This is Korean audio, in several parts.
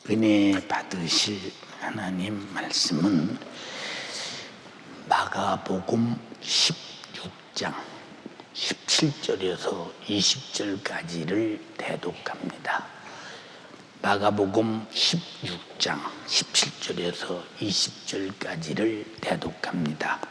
은혜 받으실 하나님 말씀은 마가복음 16장 17절에서 20절까지를 대독합니다. 마가복음 16장 17절에서 20절까지를 대독합니다.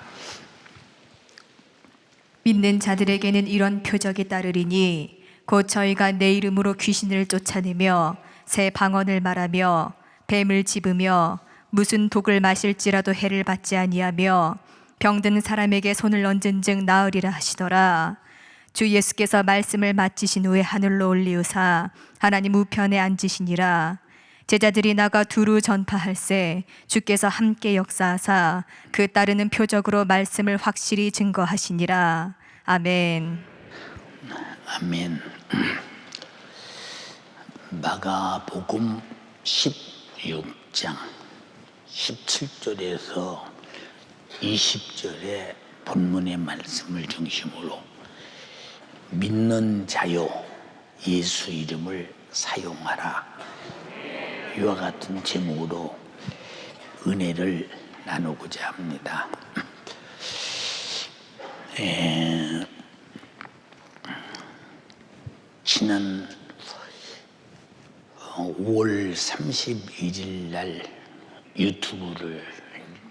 믿는 자들에게는 이런 표적이 따르리니 곧 저희가 내 이름으로 귀신을 쫓아내며 새 방언을 말하며 뱀을 집으며 무슨 독을 마실지라도 해를 받지 아니하며 병든 사람에게 손을 얹은즉 나으리라 하시더라. 주 예수께서 말씀을 마치신 후에 하늘로 올리우사 하나님 우편에 앉으시니라. 제자들이 나가 두루 전파할세 주께서 함께 역사하사 그 따르는 표적으로 말씀을 확실히 증거하시니라. 아멘. 아멘. 마가복음 16장 17절에서 20절의 본문의 말씀을 중심으로 믿는 자요 예수 이름을 사용하라, 이와 같은 제목으로 은혜를 나누고자 합니다. 지난 5월 31일 날 유튜브를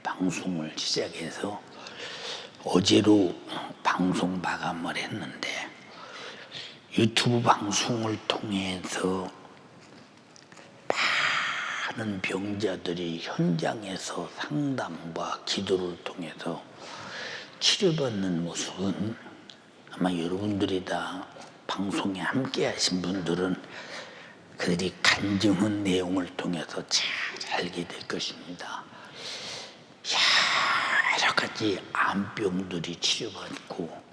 방송을 시작해서 어제로 방송 마감을 했는데, 유튜브 방송을 통해서 많은 병자들이 현장에서 상담과 기도를 통해서 치료받는 모습은 아마 여러분들이 다 방송에 함께 하신 분들은 그들이 간증한 내용을 통해서 잘 알게 될 것입니다. 여러 가지 암병들이 치료받고,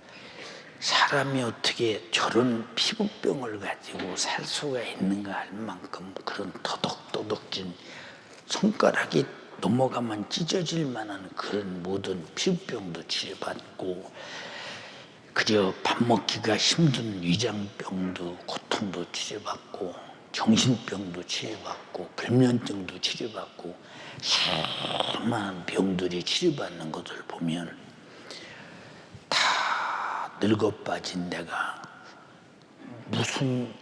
사람이 어떻게 저런 피부병을 가지고 살 수가 있는가 할 만큼 그런 더덕더덕진, 손가락이 넘어가면 찢어질 만한 그런 모든 피부병도 치료받고, 그저 밥 먹기가 힘든 위장병도 고통도 치료받고, 정신병도 치료받고, 불면증도 치료받고, 수많은 병들이 치료받는 것을 보면 다 늙어 빠진 내가 무슨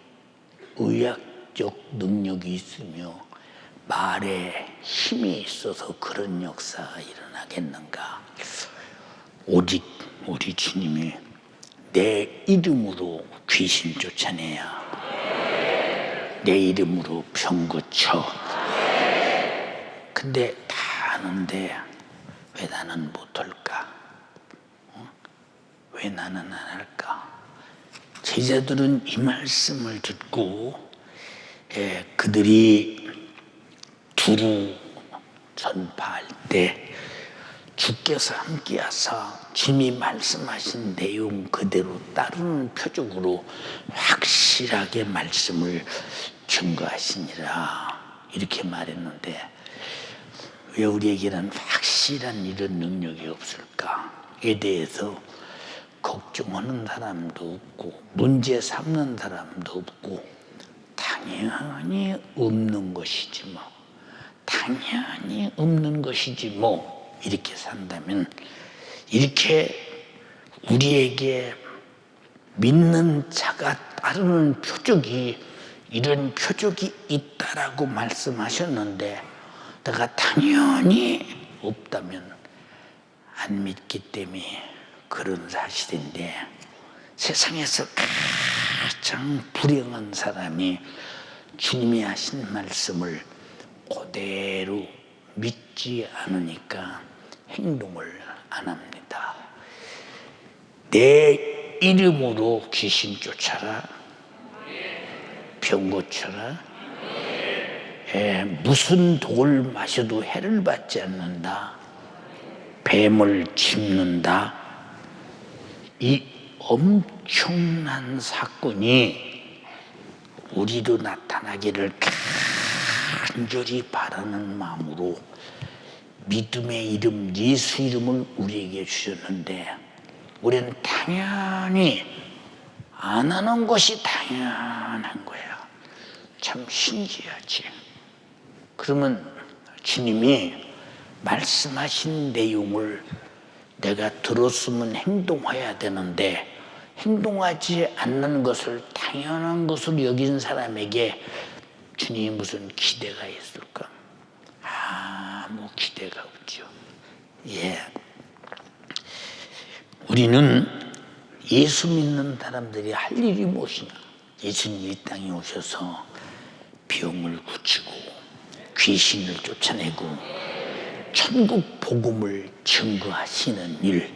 의학적 능력이 있으며 말에 힘이 있어서 그런 역사가 일어나겠는가. 오직 우리 주님이 내 이름으로 귀신 쫓아내야, 내 이름으로 병 고쳐. 근데 다 아는데 왜 나는 못할까? 왜 나는 안 할까? 제자들은 이 말씀을 듣고 그들이 두루 전파할 때 주께서 함께하사 주님이 말씀하신 내용 그대로 따르는 표적으로 확실하게 말씀을 증거하시니라, 이렇게 말했는데, 왜 우리에게는 확실한 이런 능력이 없을까에 대해서 걱정하는 사람도 없고 문제 삼는 사람도 없고, 당연히 없는 것이지 뭐, 당연히 없는 것이지 뭐, 이렇게 산다면, 이렇게 우리에게 믿는 자가 따르는 표적이, 이런 표적이 있다라고 말씀하셨는데 내가 당연히 없다면 안 믿기 때문에 그런 사실인데, 세상에서 가장 불행한 사람이 주님이 하신 말씀을 그대로 믿지 않으니까 행동을 안 합니다. 내 이름으로 귀신 쫓아라, 병 고쳐라, 무슨 독을 마셔도 해를 받지 않는다, 뱀을 짚는다, 이 엄청난 사건이 우리로 나타나기를 간절히 바라는 마음으로 믿음의 이름 예수 이름을 우리에게 주셨는데, 우리는 당연히 안 하는 것이 당연한 거야. 참 신기하지. 그러면 주님이 말씀하신 내용을 내가 들었으면 행동해야 되는데 행동하지 않는 것을 당연한 것으로 여긴 사람에게 주님이 무슨 기대가 있을까? 아무 기대가 없죠. 예. 우리는 예수 믿는 사람들이 할 일이 무엇이냐? 예수님이 이 땅에 오셔서 병을 고치고 귀신을 쫓아내고 천국 복음을 증거하시는 일,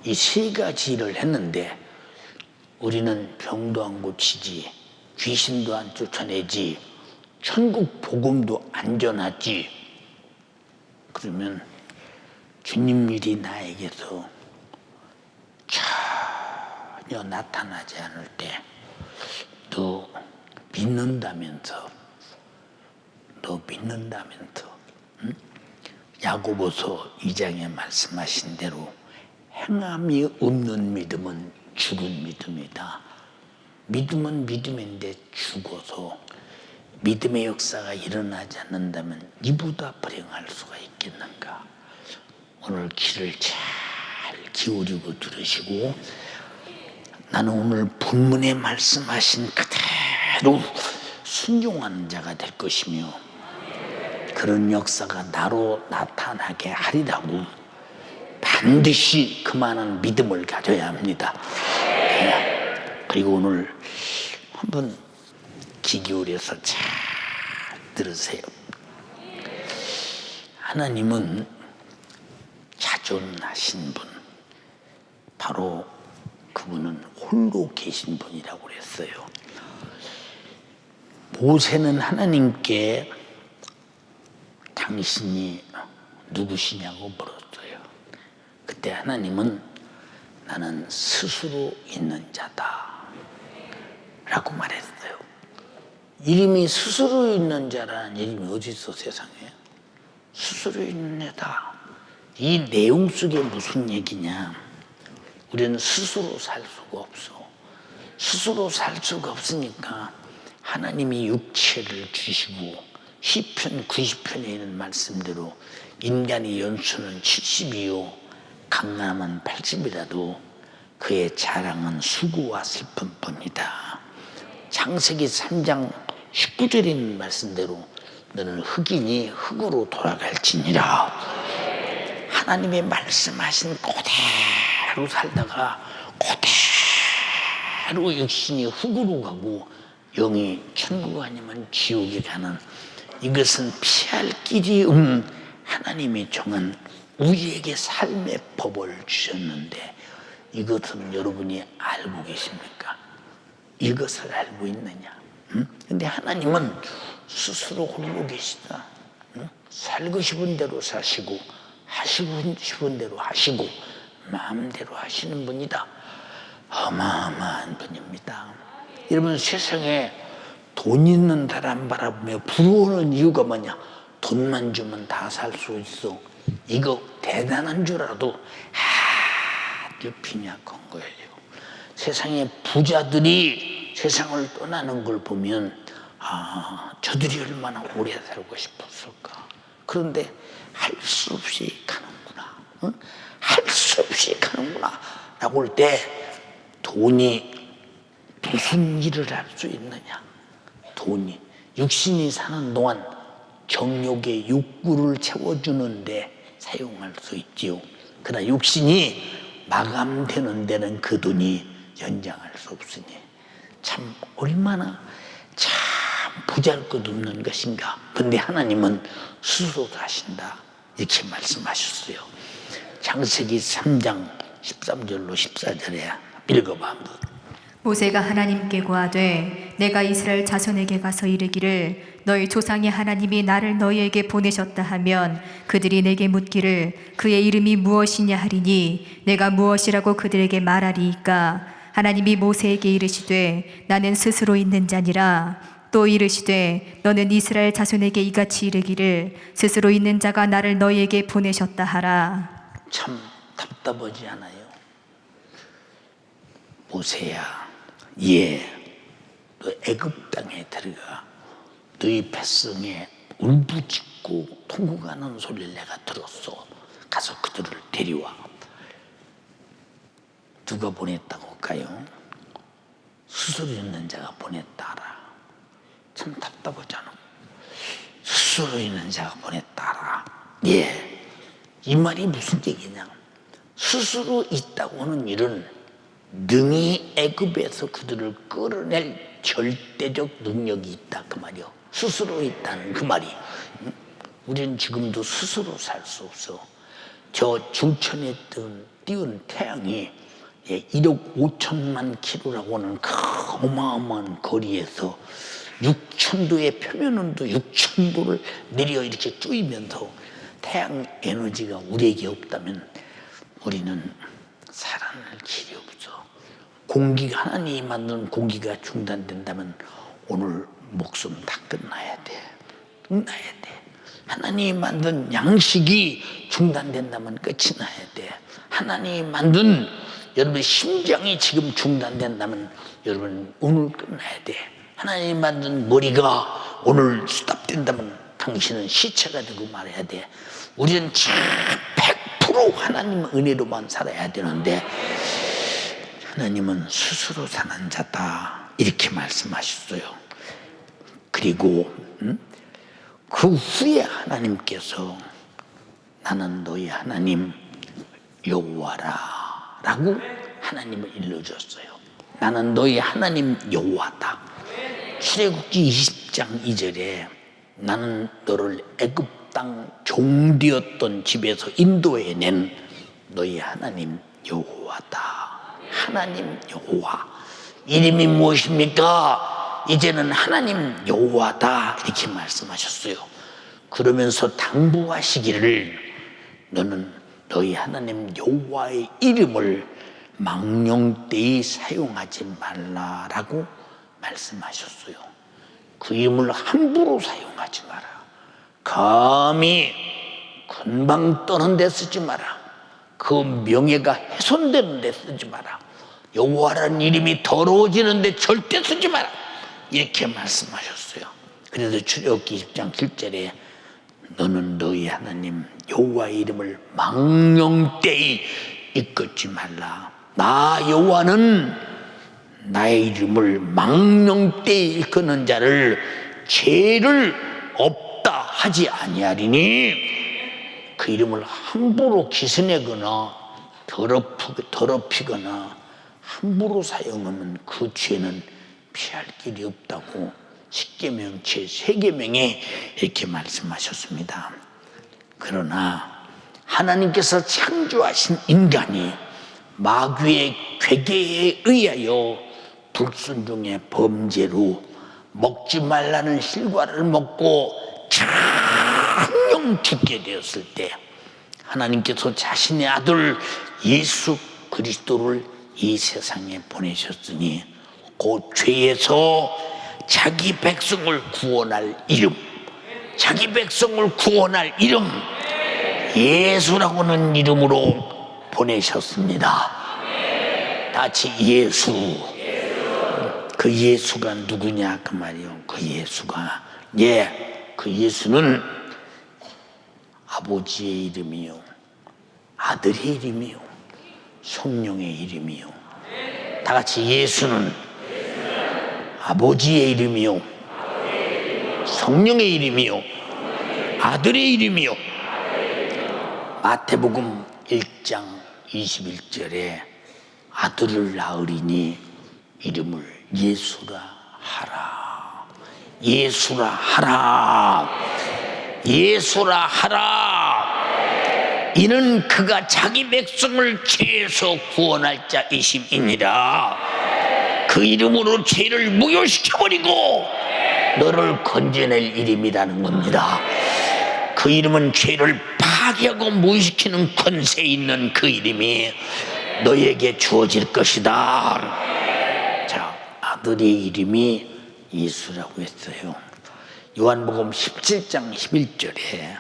이 세 가지 일을 했는데 우리는 병도 안 고치지, 귀신도 안 쫓아내지, 천국 복음도 안 전하지. 그러면 주님 일이 나에게서 전혀 나타나지 않을 때 너 믿는다면서 응? 야고보서 2장에 말씀하신 대로 행함이 없는 믿음은 죽은 믿음이다. 믿음은 믿음인데 죽어서 믿음의 역사가 일어나지 않는다면 이보다 불행할 수가 있겠는가. 오늘 귀를 잘 기울이고 들으시고 나는 오늘 본문에 말씀하신 그대로 순종하는 자가 될 것이며 그런 역사가 나로 나타나게 하리라고 반드시 그만한 믿음을 가져야 합니다. 그리고 오늘 한번 귀 기울여서 잘 들으세요. 하나님은 자존하신 분, 바로 그분은 홀로 계신 분이라고 그랬어요. 모세는 하나님께 당신이 누구시냐고 물었어요. 그때 하나님은 나는 스스로 있는 자다 라고 말했어요. 이름이 스스로 있는 자라는 이름이 어디 있어 세상에? 스스로 있는 자다. 이 내용 속에 무슨 얘기냐? 우리는 스스로 살 수가 없어. 스스로 살 수가 없으니까 하나님이 육체를 주시고 시편 90편에 있는 말씀대로 인간의 연수는 70이요 강남은 80이라도 그의 자랑은 수고와 슬픔뿐이다. 창세기 3장 19절에 있는 말씀대로 너는 흙이니 흙으로 돌아갈지니라. 하나님의 말씀하신 그대로 살다가 그대로 육신이 흙으로 가고 영이 천국 아니면 지옥에 가는, 이것은 피할 길이 없는 하나님이 정한 우리에게 삶의 법을 주셨는데 이것은 여러분이 알고 계십니까? 이것을 알고 있느냐? 근데 하나님은 스스로 홀로 계시다. 살고 싶은 대로 사시고 하시고 싶은 대로 하시고 마음대로 하시는 분이다. 어마어마한 분입니다. 여러분, 세상에 돈 있는 사람 바라보며 부러워하는 이유가 뭐냐? 돈만 주면 다 살 수 있어. 이거 대단한 줄 알아도 아주 빈약한 거예요. 세상에 부자들이 세상을 떠나는 걸 보면 저들이 얼마나 오래 살고 싶었을까. 그런데 할 수 없이 가는구나. 할 수 없이 가는구나 라고 할 때 돈이 무슨 일을 할 수 있느냐. 돈이 육신이 사는 동안 정욕의 욕구를 채워주는데 사용할 수 있지요. 그러나 육신이 마감되는 데는 그 돈이 연장할 수 없으니 참 얼마나 참 보잘것없는 것인가. 근데 하나님은 스스로 하신다 이렇게 말씀하셨어요. 창세기 3장 13절로 14절에 읽어봐 한번. 모세가 하나님께 고하되 내가 이스라엘 자손에게 가서 이르기를 너희 조상의 하나님이 나를 너희에게 보내셨다 하면 그들이 내게 묻기를 그의 이름이 무엇이냐 하리니 내가 무엇이라고 그들에게 말하리이까. 하나님이 모세에게 이르시되 나는 스스로 있는 자니라. 또 이르시되 너는 이스라엘 자손에게 이같이 이르기를 스스로 있는 자가 나를 너희에게 보내셨다 하라. 참 답답하지 않아요? 모세야, 너 애굽 땅에 들어가. 너희 백성의 울부짖고 통곡하는 소리를 내가 들었어. 가서 그들을 데려와. 누가 보냈다고 할까요? 스스로 있는 자가 보냈다라. 참 답답하잖아. 스스로 있는 자가 보냈다라. 예, 이 말이 무슨 얘기냐? 스스로 있다고 하는 일은 능히 애굽에서 그들을 끌어낼 절대적 능력이 있다 그 말이요. 스스로 있다는 그 말이. 우리는 지금도 스스로 살 수 없어. 저 중천에 띄운 태양이 1억 5천만 킬로라고 하는 그 어마어마한 거리에서 6천도의 표면온도 6천도를 내려 이렇게 쪼이면서 태양 에너지가 우리에게 없다면 우리는 살아날 길이 없어. 공기가, 하나님이 만든 공기가 중단된다면 오늘 목숨 다 끝나야 돼. 하나님이 만든 양식이 중단된다면 끝이 나야 돼. 하나님이 만든 여러분의 심장이 지금 중단된다면 여러분 오늘 끝나야 돼. 하나님이 만든 머리가 오늘 스탑된다면 당신은 시체가 되고 말아야 돼. 우리는 100% 하나님 은혜로만 살아야 되는데 하나님은 스스로 사는 자다 이렇게 말씀하셨어요. 그리고 그 후에 하나님께서 나는 너희 하나님 여호와라 라고 하나님을 일러줬어요. 나는 너희 하나님 여호와다. 출애굽기 20장 2절에 나는 너를 애굽 땅 종되었던 집에서 인도해낸 너희 하나님 여호와다. 하나님 여호와. 이름이 무엇입니까? 이제는 하나님 여호와다 이렇게 말씀하셨어요. 그러면서 당부하시기를 너는 너희 하나님 여호와의 이름을 망령되이 사용하지 말라라고 말씀하셨어요. 그 이름을 함부로 사용하지 마라. 감히 금방 떠는 데 쓰지 마라. 그 명예가 훼손되는 데 쓰지 마라. 여호와라는 이름이 더러워지는 데 절대 쓰지 마라. 이렇게 말씀하셨어요. 그래서 출애굽기 20장 7절에 너는 너희 하나님 여호와의 이름을 망령되이 이끌지 말라. 나 여호와는 나의 이름을 망령되이 일컫는 자를 죄를 없다 하지 아니하리니 그 이름을 함부로 기스내거나 더럽히거나 함부로 사용하면 그 죄는 피할 길이 없다고 십계명 제3계명에 이렇게 말씀하셨습니다. 그러나 하나님께서 창조하신 인간이 마귀의 괴계에 의하여 불순종의 범죄로 먹지 말라는 실과를 먹고 장령 죽게 되었을 때 하나님께서 자신의 아들 예수 그리스도를 이 세상에 보내셨으니 그 죄에서 자기 백성을 구원할 이름, 자기 백성을 구원할 이름 예수라고 하는 이름으로 보내셨습니다. 같이 예수. 그 예수가 누구냐 그 말이요. 그 예수가 그 예수는 아버지의 이름이요, 아들의 이름이요, 성령의 이름이요. 다 같이 예수는 아버지의 이름이요, 성령의 이름이요, 아들의 이름이요. 마태복음 1장 21절에 아들을 낳으리니 이름을 예수라 하라. 예수라 하라. 예수라 하라. 이는 그가 자기 백성을 죄에서 구원할 자이심이니라. 그 이름으로 죄를 무효시켜버리고 너를 건져낼 이름이라는 겁니다. 그 이름은 죄를 파괴하고 무효시키는 권세 있는 그 이름이 너에게 주어질 것이다. 자, 아들의 이름이 예수라고 했어요. 요한복음 17장 11절에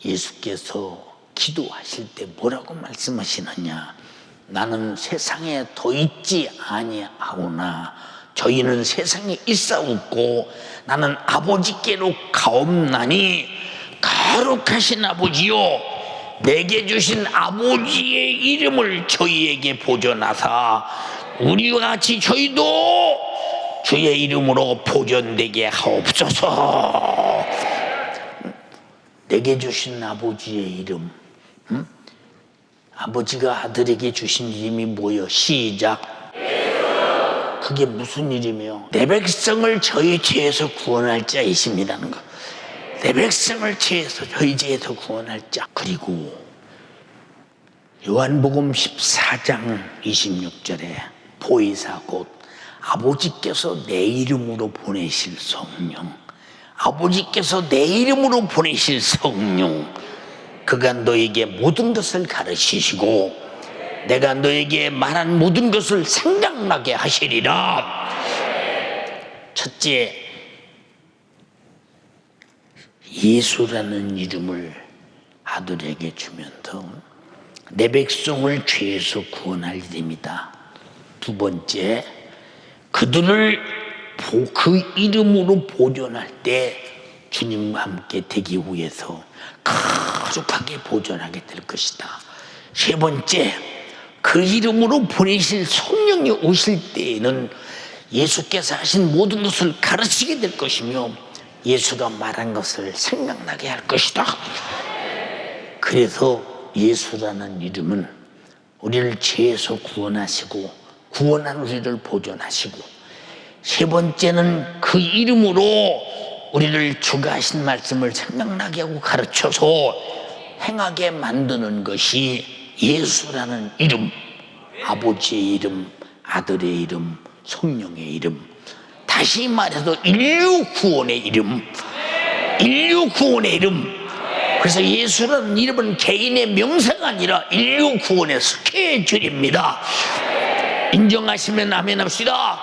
예수께서 기도하실 때 뭐라고 말씀하시느냐? 나는 세상에 더 있지 아니하오나 저희는 세상에 있사옵고 나는 아버지께로 가옵나니 거룩하신 아버지요 내게 주신 아버지의 이름을 저희에게 보존하사 우리와 같이 저희도 주의 이름으로 보존되게 하옵소서. 내게 주신 아버지의 이름, 아버지가 아들에게 주신 이름이 뭐요? 시작. 그게 무슨 이름이요? 내 백성을 저희 죄에서 구원할 자이심이라는 거. 내 백성을 죄에서 저희 죄에서 구원할 자. 그리고 요한복음 14장 26절에 보혜사 곧 아버지께서 내 이름으로 보내실 성령, 아버지께서 내 이름으로 보내실 성령, 그가 너에게 모든 것을 가르치시고 내가 너에게 말한 모든 것을 생각나게 하시리라. 첫째, 예수라는 이름을 아들에게 주면서 내 백성을 죄에서 구원할 일입니다. 두 번째, 그들을 그 이름으로 보존할 때 주님과 함께 되기 위해서 거룩하게 보존하게 될 것이다. 세 번째, 그 이름으로 보내실 성령이 오실 때에는 예수께서 하신 모든 것을 가르치게 될 것이며 예수가 말한 것을 생각나게 할 것이다. 그래서 예수라는 이름은 우리를 죄에서 구원하시고 구원한 우리를 보존하시고, 세 번째는 그 이름으로 우리를 주가 하신 말씀을 생각나게 하고 가르쳐서 행하게 만드는 것이 예수라는 이름, 아버지의 이름, 아들의 이름, 성령의 이름, 다시 말해서 인류 구원의 이름, 인류 구원의 이름. 그래서 예수라는 이름은 개인의 명사가 아니라 인류 구원의 스케줄입니다. 인정하시면 아멘 합시다.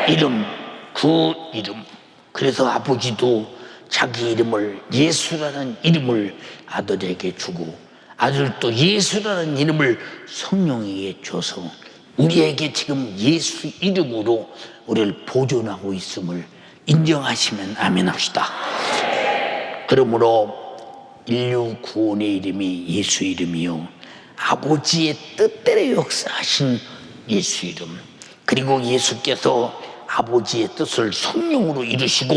이름, 그 이름. 그래서 아버지도 자기 이름을, 예수라는 이름을 아들에게 주고 아들도 예수라는 이름을 성령에게 줘서 우리에게 지금 예수 이름으로 우리를 보존하고 있음을 인정하시면 아멘 합시다. 그러므로 인류 구원의 이름이 예수 이름이요, 아버지의 뜻대로 역사하신 예수 이름, 그리고 예수께서 아버지의 뜻을 성령으로 이루시고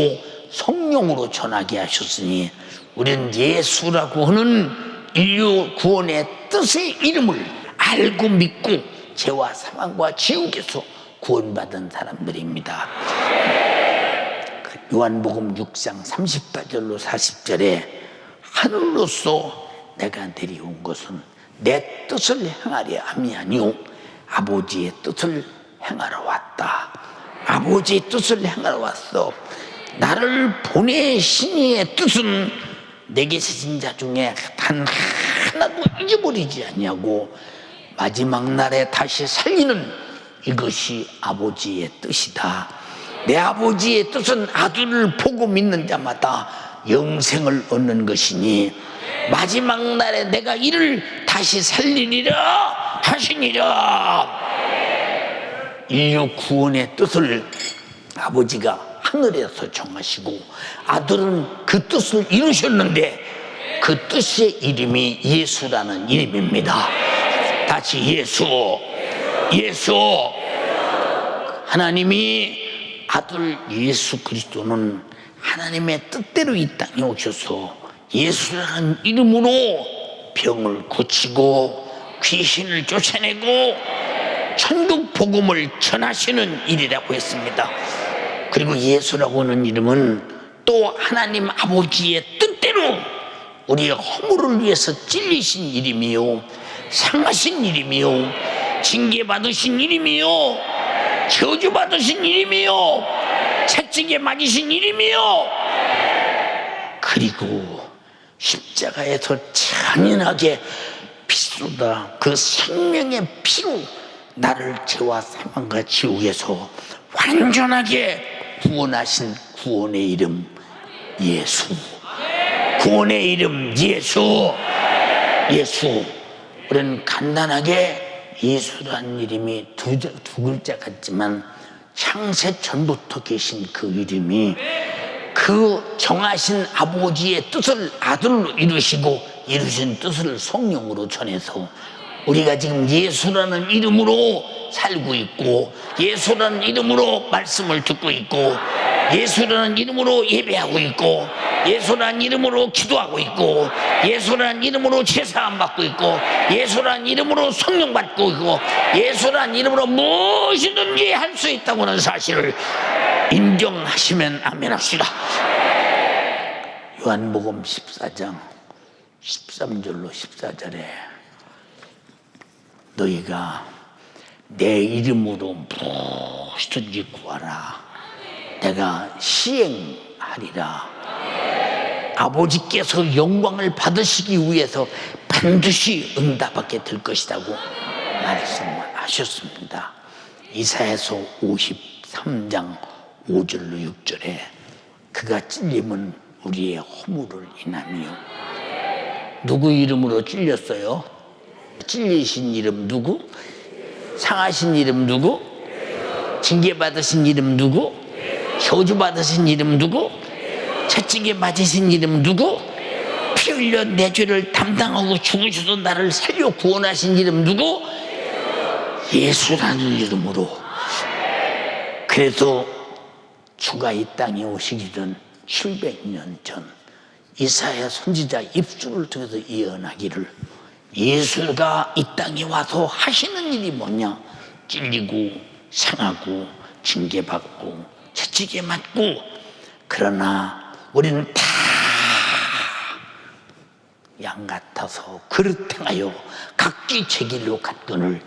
성령으로 전하게 하셨으니 우리는 예수라고 하는 인류 구원의 뜻의 이름을 알고 믿고 죄와 사망과 지옥에서 구원받은 사람들입니다. 요한복음 6장 38절로 40절에 하늘로서 내가 내려온 것은 내 뜻을 행하려 함이 아니오 아버지의 뜻을 행하러 왔다. 아버지의 뜻을 행하러 왔어. 나를 보내신 이의 뜻은 내게 세신 자 중에 단 하나도 잊어버리지 않냐고 마지막 날에 다시 살리는 이것이 아버지의 뜻이다. 내 아버지의 뜻은 아들을 보고 믿는 자마다 영생을 얻는 것이니 마지막 날에 내가 이를 다시 살리리라 하시니라. 인류 구원의 뜻을 아버지가 하늘에서 정하시고 아들은 그 뜻을 이루셨는데 그 뜻의 이름이 예수라는 이름입니다. 다시 예수, 예수. 하나님이 아들 예수 그리스도는 하나님의 뜻대로 이 땅에 오셔서 예수라는 이름으로 병을 고치고 귀신을 쫓아내고 천국 복음을 전하시는 일이라고 했습니다. 그리고 예수라고 하는 이름은 또 하나님 아버지의 뜻대로 우리의 허물을 위해서 찔리신 이름이요, 상하신 이름이요, 징계받으신 이름이요, 저주받으신 이름이요, 채찍에 맞으신 이름이요, 그리고 십자가에서 잔인하게 피쏟아 그 생명의 피로 나를 죄와 사망과 지옥에서 완전하게 구원하신 구원의 이름 예수. 구원의 이름 예수. 예수. 우리는 간단하게 예수라는 이름이 두 글자 같지만 창세 전부터 계신 그 이름이 그 정하신 아버지의 뜻을 아들로 이루시고 이루신 뜻을 성령으로 전해서 우리가 지금 예수라는 이름으로 살고 있고 예수라는 이름으로 말씀을 듣고 있고 예수라는 이름으로 예배하고 있고 예수라는 이름으로 기도하고 있고 예수라는 이름으로 제사함 받고 있고 예수라는 이름으로 성령 받고 있고 예수라는 이름으로 무엇이든지 할 수 있다고 하는 사실을 인정하시면 아멘 합시다. 요한복음 14장 13절로 14절에 너희가 내 이름으로 무엇이든지 구하라 내가 시행하리라. 아버지께서 영광을 받으시기 위해서 반드시 응답하게 될 것이라고 말씀하셨습니다. 이사야서 53장 5절로 6절에 그가 찔림은 우리의 허물을 인하며 누구 이름으로 찔렸어요? 찔리신 이름 누구? 상하신 이름 누구? 징계받으신 이름 누구? 저주받으신 이름 누구? 채찍에 맞으신 이름 누구? 피 흘려 내 죄를 담당하고 죽으셔서 나를 살려 구원하신 이름 누구? 예수라는 이름으로. 그래서 주가 이 땅에 오시기 전 700년 전 이사야 선지자 입술을 통해서 예언하기를 예수가 이 땅에 와서 하시는 일이 뭐냐? 찔리고 상하고 징계받고 채찍에 맞고 그러나 우리는 다 양 같아서 그릇 행하여 각기 제 길로 갔거늘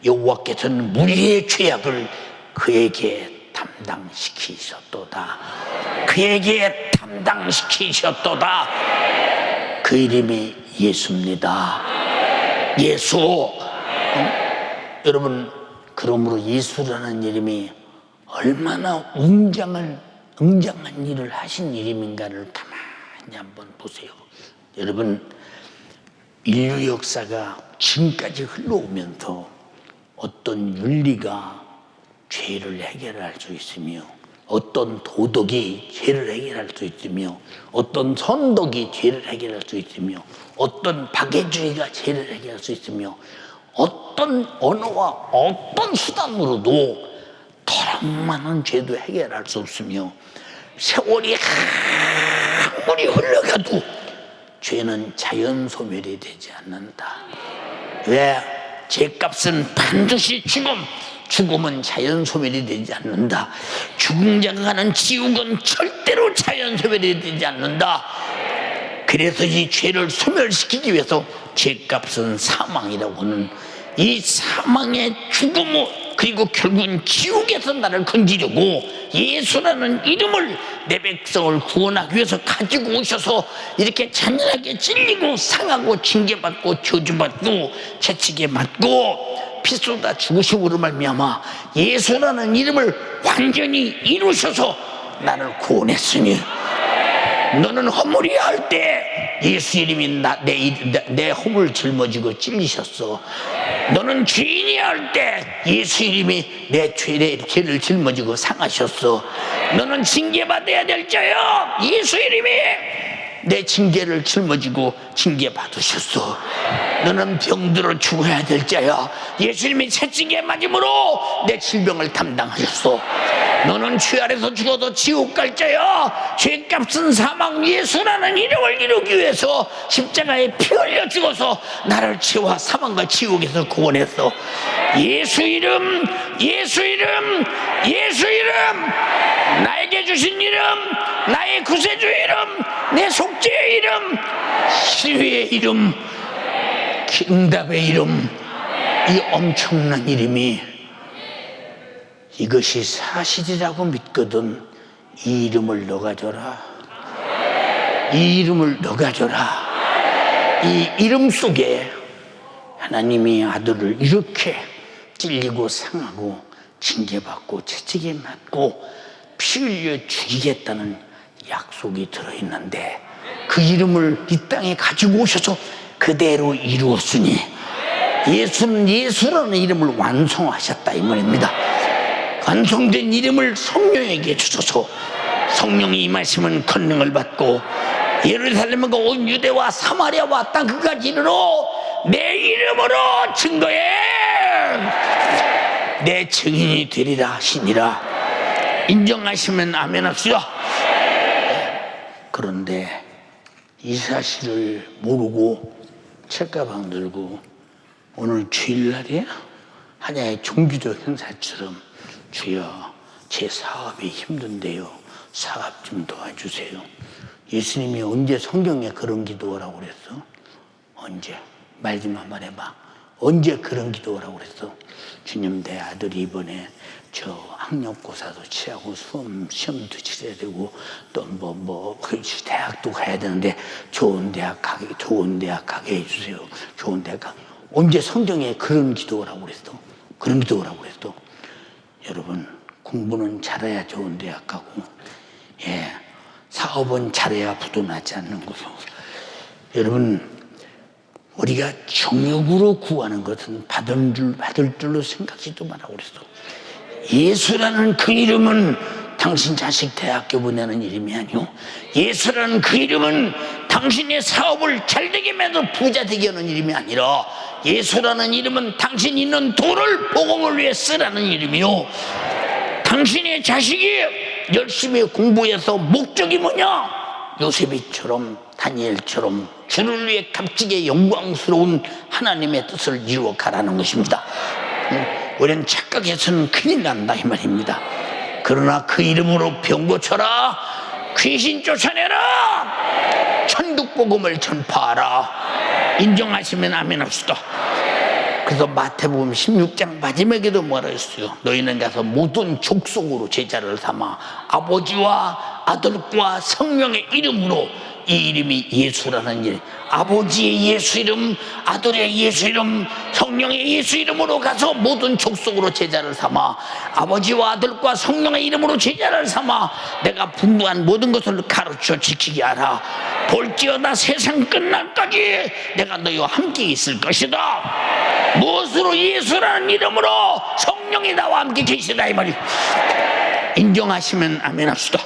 여호와께서는 우리의 죄악을 그에게 담당시키셨도다. 그에게 담당시키셨도다. 그 이름이 예수입니다. 예수. 여러분 그러므로 예수라는 이름이 얼마나 웅장한 일을 하신 이름인가를 가만히 한번 보세요. 여러분 인류 역사가 지금까지 흘러오면서 어떤 윤리가 죄를 해결할 수 있으며 어떤 도덕이 죄를 해결할 수 있으며 어떤 선덕이 죄를 해결할 수 있으며 어떤 박애주의가 죄를 해결할 수 있으며 어떤 언어와 어떤 수단으로도 더럽 많은 죄도 해결할 수 없으며 세월이 아무리 흘러가도 죄는 자연 소멸이 되지 않는다. 왜? 죄값은 반드시 죽음은 자연 소멸이 되지 않는다. 죽은 자가 가는 지옥은 절대로 자연 소멸이 되지 않는다. 그래서 이 죄를 소멸시키기 위해서 죄값은 사망이라고 하는 이 사망의 죽음을 그리고 결국은 지옥에서 나를 건지려고 예수라는 이름을 내 백성을 구원하기 위해서 가지고 오셔서 이렇게 잔인하게 찔리고 상하고 징계받고 저주받고 채찍에 맞고 피 쏟아 죽으심으로 말미암아 예수라는 이름을 완전히 이루셔서 나를 구원했으니 너는 허물이야 할 때 예수 이름이 내 허물 짊어지고 찔리셨어. 너는 죄인이야 할 때 예수 이름이 내 죄를 짊어지고 상하셨어. 너는 징계받아야 될 자야. 예수 이름이 내 징계를 짊어지고 징계받으셨어. 너는 병들어 죽어야 될 자야. 예수님이 채찍에 맞음으로 내 질병을 담당하셨어. 너는 죄 아래서 죽어도 지옥 갈 자야. 죄값은 사망. 예수라는 이름을 이루기 위해서 십자가에 피 흘려 죽어서 나를 죄와 사망과 지옥에서 구원했어. 예수 이름, 예수 이름, 예수 이름, 나에게 주신 이름, 나의 구세주 이름, 내 속죄의 이름, 치유의 이름, 응답의 이름, 이 엄청난 이름이 이것이 사실이라고 믿거든. 이 이름을 너가 줘라. 이 이름을 너가 줘라. 이 이름 속에 하나님이 아들을 이렇게 찔리고 상하고 징계받고 채찍에 맞고 피 흘려 죽이겠다는 약속이 들어있는데 그 이름을 이 땅에 가지고 오셔서 그대로 이루었으니 예수는 예수라는 이름을 완성하셨다 이 말입니다. 완성된 이름을 성령에게 주소서. 성령이 임하시면 권능을 받고 예루살렘과 온 유대와 사마리아와 땅 끝까지 이르러 내 이름으로 증거해 내 증인이 되리라 하시니라. 인정하시면 아멘 합시다. 그런데 이 사실을 모르고 책가방 들고 오늘 주일날이야 하나의 종교적 행사처럼 주여 제 사업이 힘든데요 사업 좀 도와주세요. 예수님이 언제 성경에 그런 기도하라고 그랬어? 언제? 말 좀 한번 해봐. 언제 그런 기도하라고 그랬어? 주님 내 아들이 이번에 저 학력고사도 치하고 시험도 치러야 되고 또 대학도 가야 되는데 좋은 대학 가게 해주세요. 좋은 대학. 언제 성경에 그런 기도하라고 그랬어? 그런 기도하라고 그랬어? 여러분 공부는 잘해야 좋은 대학 가고 사업은 잘해야 부도 나지 않는 거죠. 여러분 우리가 정욕으로 구하는 것은 받을 줄로 생각지도 말라고 그랬어. 예수라는 그 이름은 당신 자식 대학교 보내는 이름이 아니오. 예수라는 그 이름은 당신의 사업을 잘되게 만들어 부자 되게 하는 이름이 아니라 예수라는 이름은 당신 있는 돈을 복음을 위해 쓰라는 이름이요. 당신의 자식이 열심히 공부해서 목적이 뭐냐? 요셉이처럼 다니엘처럼 주를 위해 값지게 영광스러운 하나님의 뜻을 이루어 가라는 것입니다. 우리는 착각해서는 큰일 난다 이 말입니다. 그러나 그 이름으로 병 고쳐라, 귀신 쫓아내라, 천국 복음을 전파하라. 인정하시면 아멘 합시다. 그래서 마태복음 16장 마지막에도 뭐라 했어요? 너희는 가서 모든 족속으로 제자를 삼아 아버지와 아들과 성령의 이름으로, 이 이름이 예수라는 일, 아버지의 예수 이름, 아들의 예수 이름, 성령의 예수 이름으로 가서 모든 족속으로 제자를 삼아 아버지와 아들과 성령의 이름으로 제자를 삼아 내가 분부한 모든 것을 가르쳐 지키게 하라. 볼지어다 세상 끝날까지 내가 너희와 함께 있을 것이다. 무엇으로? 예수라는 이름으로, 성령이 나와 함께 계시다 이 말이. 인정하시면 아멘 합시다.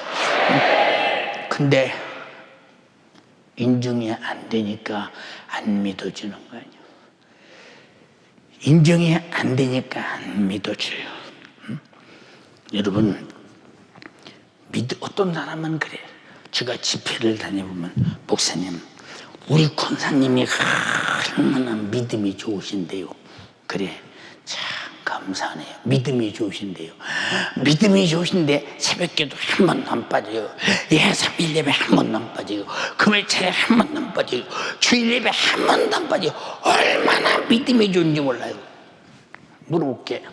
근데 인정이 안 되니까 안 믿어주는 거 아니에요. 인정이 안 되니까 안 믿어줘요. 여러분 어떤 사람은 그래. 제가 집회를 다녀보면 목사님 우리 권사님이 얼마나 믿음이 좋으신데요. 그래 참 감사하네요. 믿음이 좋으신데요. 믿음이 좋으신데 새벽기도 한 번도 안 빠져요. 삼일 예배 한 번도 안 빠져요. 금요일 차례 한 번도 안 빠져요. 주일 예배 한 번도 안 빠져요. 얼마나 믿음이 좋은지 몰라요. 물어볼게.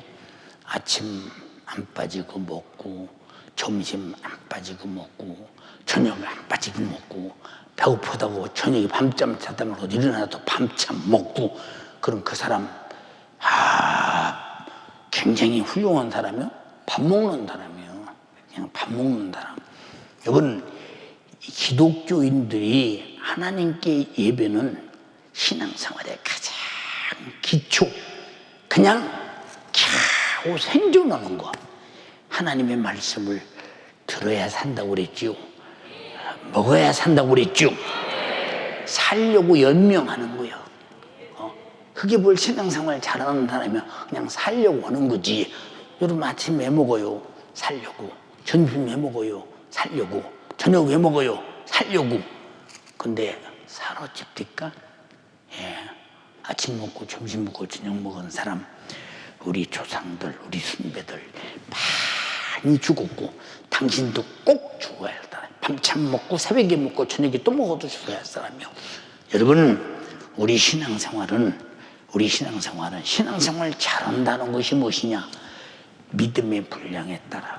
아침 안 빠지고 먹고, 점심 안 빠지고 먹고, 저녁 안 빠지고 먹고, 배고프다고 저녁에 밤잠 자다 말고 일어나도 밤잠 먹고, 그럼 그 사람 굉장히 훌륭한 사람이요? 밥 먹는 사람이요. 그냥 밥 먹는 사람. 여러분 기독교인들이 하나님께 예배는 신앙생활의 가장 기초, 그냥 겨우 생존하는 거. 하나님의 말씀을 들어야 산다고 그랬죠. 먹어야 산다고 그랬죠. 살려고 연명하는 거예요. 그게 뭘 신앙생활 잘하는 사람이면 그냥 살려고 하는 거지. 여러분 아침 왜 먹어요? 살려고. 점심 왜 먹어요? 살려고. 저녁 왜 먹어요? 살려고. 근데 사로잡힐까? 아침 먹고 점심 먹고 저녁 먹은 사람, 우리 조상들, 우리 선배들 많이 죽었고, 당신도 꼭 죽어야 할 사람. 밤참 먹고 새벽에 먹고 저녁에 또 먹어도 죽어야 할 사람이요. 여러분 우리 신앙생활은 신앙생활 잘한다는 것이 무엇이냐? 믿음의 분량에 따라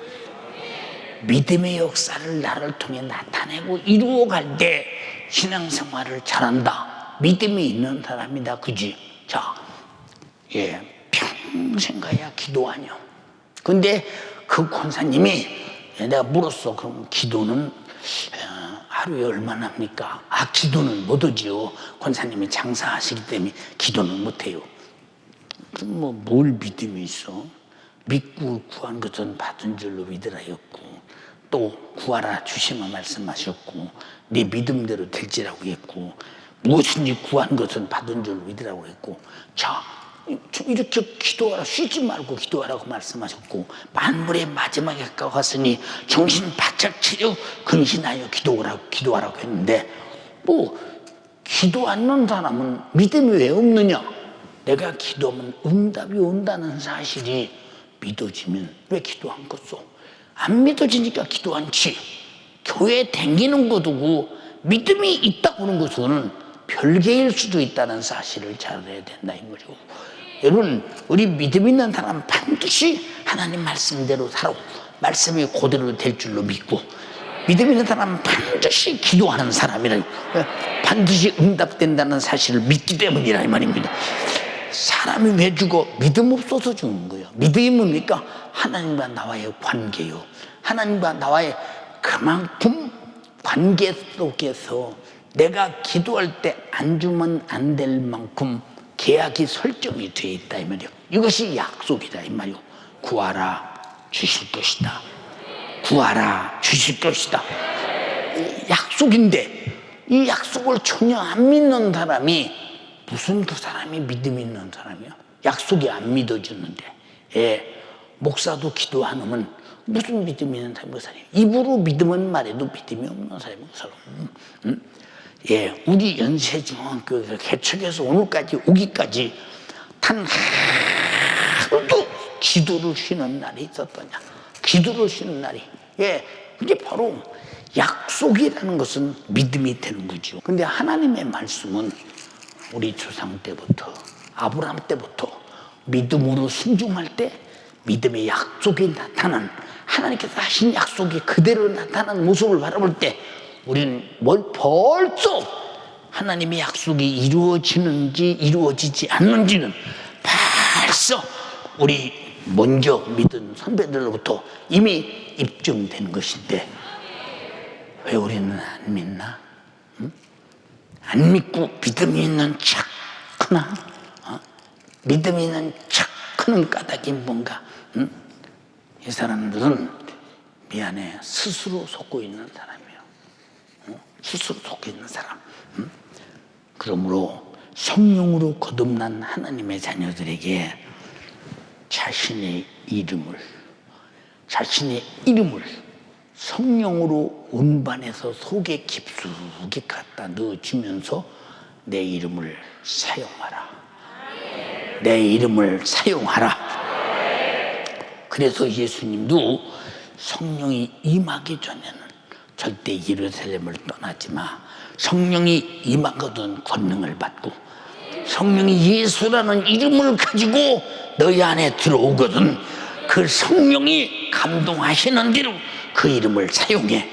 믿음의 역사를 나를 통해 나타내고 이루어갈 때 신앙생활을 잘한다. 믿음이 있는 사람이다. 그지? 자, 평생 가야 기도하냐? 근데 그 권사님이 내가 물었어. 그럼 기도는 하루에 얼마나 합니까? 기도는 못 하지요. 권사님이 장사하시기 때문에 기도는 못 해요. 그럼 뭘 믿음이 있어? 믿고 구한 것은 받은 줄로 믿으라 했고, 또 구하라 주시면 말씀하셨고, 네 믿음대로 될지라고 했고, 무엇인지 구한 것은 받은 줄로 믿으라고 했고, 자 이렇게 기도하라, 쉬지 말고 기도하라고 말씀하셨고, 만물의 마지막에 가까웠으니 정신 바짝 차려 근신하여 기도하라고 했는데, 뭐 기도 않는 사람은 믿음이 왜 없느냐? 내가 기도하면 응답이 온다는 사실이 믿어지면 왜 기도 안 겠소? 안 믿어지니까 기도 않지. 교회 댕기는 거 두고 믿음이 있다고 하는 것은 별개일 수도 있다는 사실을 잘 알아야 된다 이 말이고, 여러분 우리 믿음 있는 사람은 반드시 하나님 말씀대로 살고 말씀이 그대로 될 줄로 믿고, 믿음 있는 사람은 반드시 기도하는 사람이라, 반드시 응답된다는 사실을 믿기 때문이라 이 말입니다. 사람이 왜 죽어? 믿음 없어서 죽는 거예요. 믿음이 뭡니까? 하나님과 나와의 관계요. 하나님과 나와의 그만큼 관계 속에서 내가 기도할 때 안 주면 안 될 만큼 계약이 설정이 되어 있다 이 말이요. 이것이 약속이다 이 말이요. 구하라 주실 것이다. 구하라 주실 것이다. 약속인데 이 약속을 전혀 안 믿는 사람이 무슨 그 사람이 믿음 있는 사람이요? 약속이 안 믿어주는데, 목사도 기도 안 하면 무슨 믿음이 있는 사람이 그 사람이에요? 입으로 믿음은 말해도 믿음이 없는 사람이 그 사람. 우리 연세중앙교회에서 개척해서 오늘까지 오기까지 단 하루도 기도를 쉬는 날이 있었더냐? 기도를 쉬는 날이. 이게 바로 약속이라는 것은 믿음이 되는 거죠. 근데 하나님의 말씀은 우리 조상 때부터, 아브라함 때부터 믿음으로 순종할 때 믿음의 약속이 나타난, 하나님께서 하신 약속이 그대로 나타난 모습을 바라볼 때 우리는 벌써 하나님의 약속이 이루어지는지 이루어지지 않는지는 벌써 우리 먼저 믿은 선배들로부터 이미 입증된 것인데, 왜 우리는 안 믿나? 안 믿고 믿음이 있는 척 하나? 믿음이 있는 척 하는 까닭이 뭔가? 이 사람들은 미안해, 스스로 속고 있는 사람이에요. 스스로 속고 있는 사람. 그러므로 성령으로 거듭난 하나님의 자녀들에게 자신의 이름을 성령으로 운반해서 속에 깊숙이 갖다 넣어주면서 내 이름을 사용하라. 내 이름을 사용하라. 그래서 예수님도 성령이 임하기 전에는 절대 예루살렘을 떠나지 마. 성령이 임하거든 권능을 받고, 성령이 예수라는 이름을 가지고 너희 안에 들어오거든 그 성령이 감동하시는 대로 그 이름을 사용해.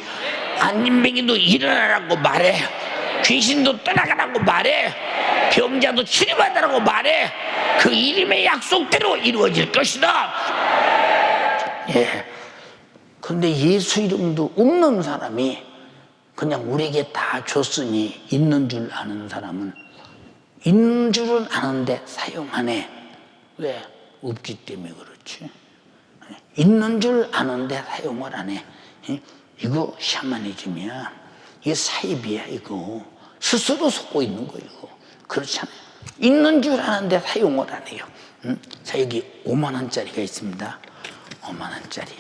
안진뱅이도 일어나라고 말해, 귀신도 떠나가라고 말해, 병자도 치료받으라고 말해. 그 이름의 약속대로 이루어질 것이다. 근데 예수 이름도 없는 사람이 그냥 우리에게 다 줬으니 있는 줄 아는 사람은 있는 줄은 아는데 사용하네. 왜? 없기 때문에 그렇지. 있는 줄 아는데 사용을 안 해. 이거 샤머니즘이야. 이게 사입이야. 이거 스스로 속고 있는 거. 이거 그렇잖아요. 있는 줄 아는데 사용을 안 해요. 자, 여기 5만 원짜리가 있습니다. 5만 원짜리.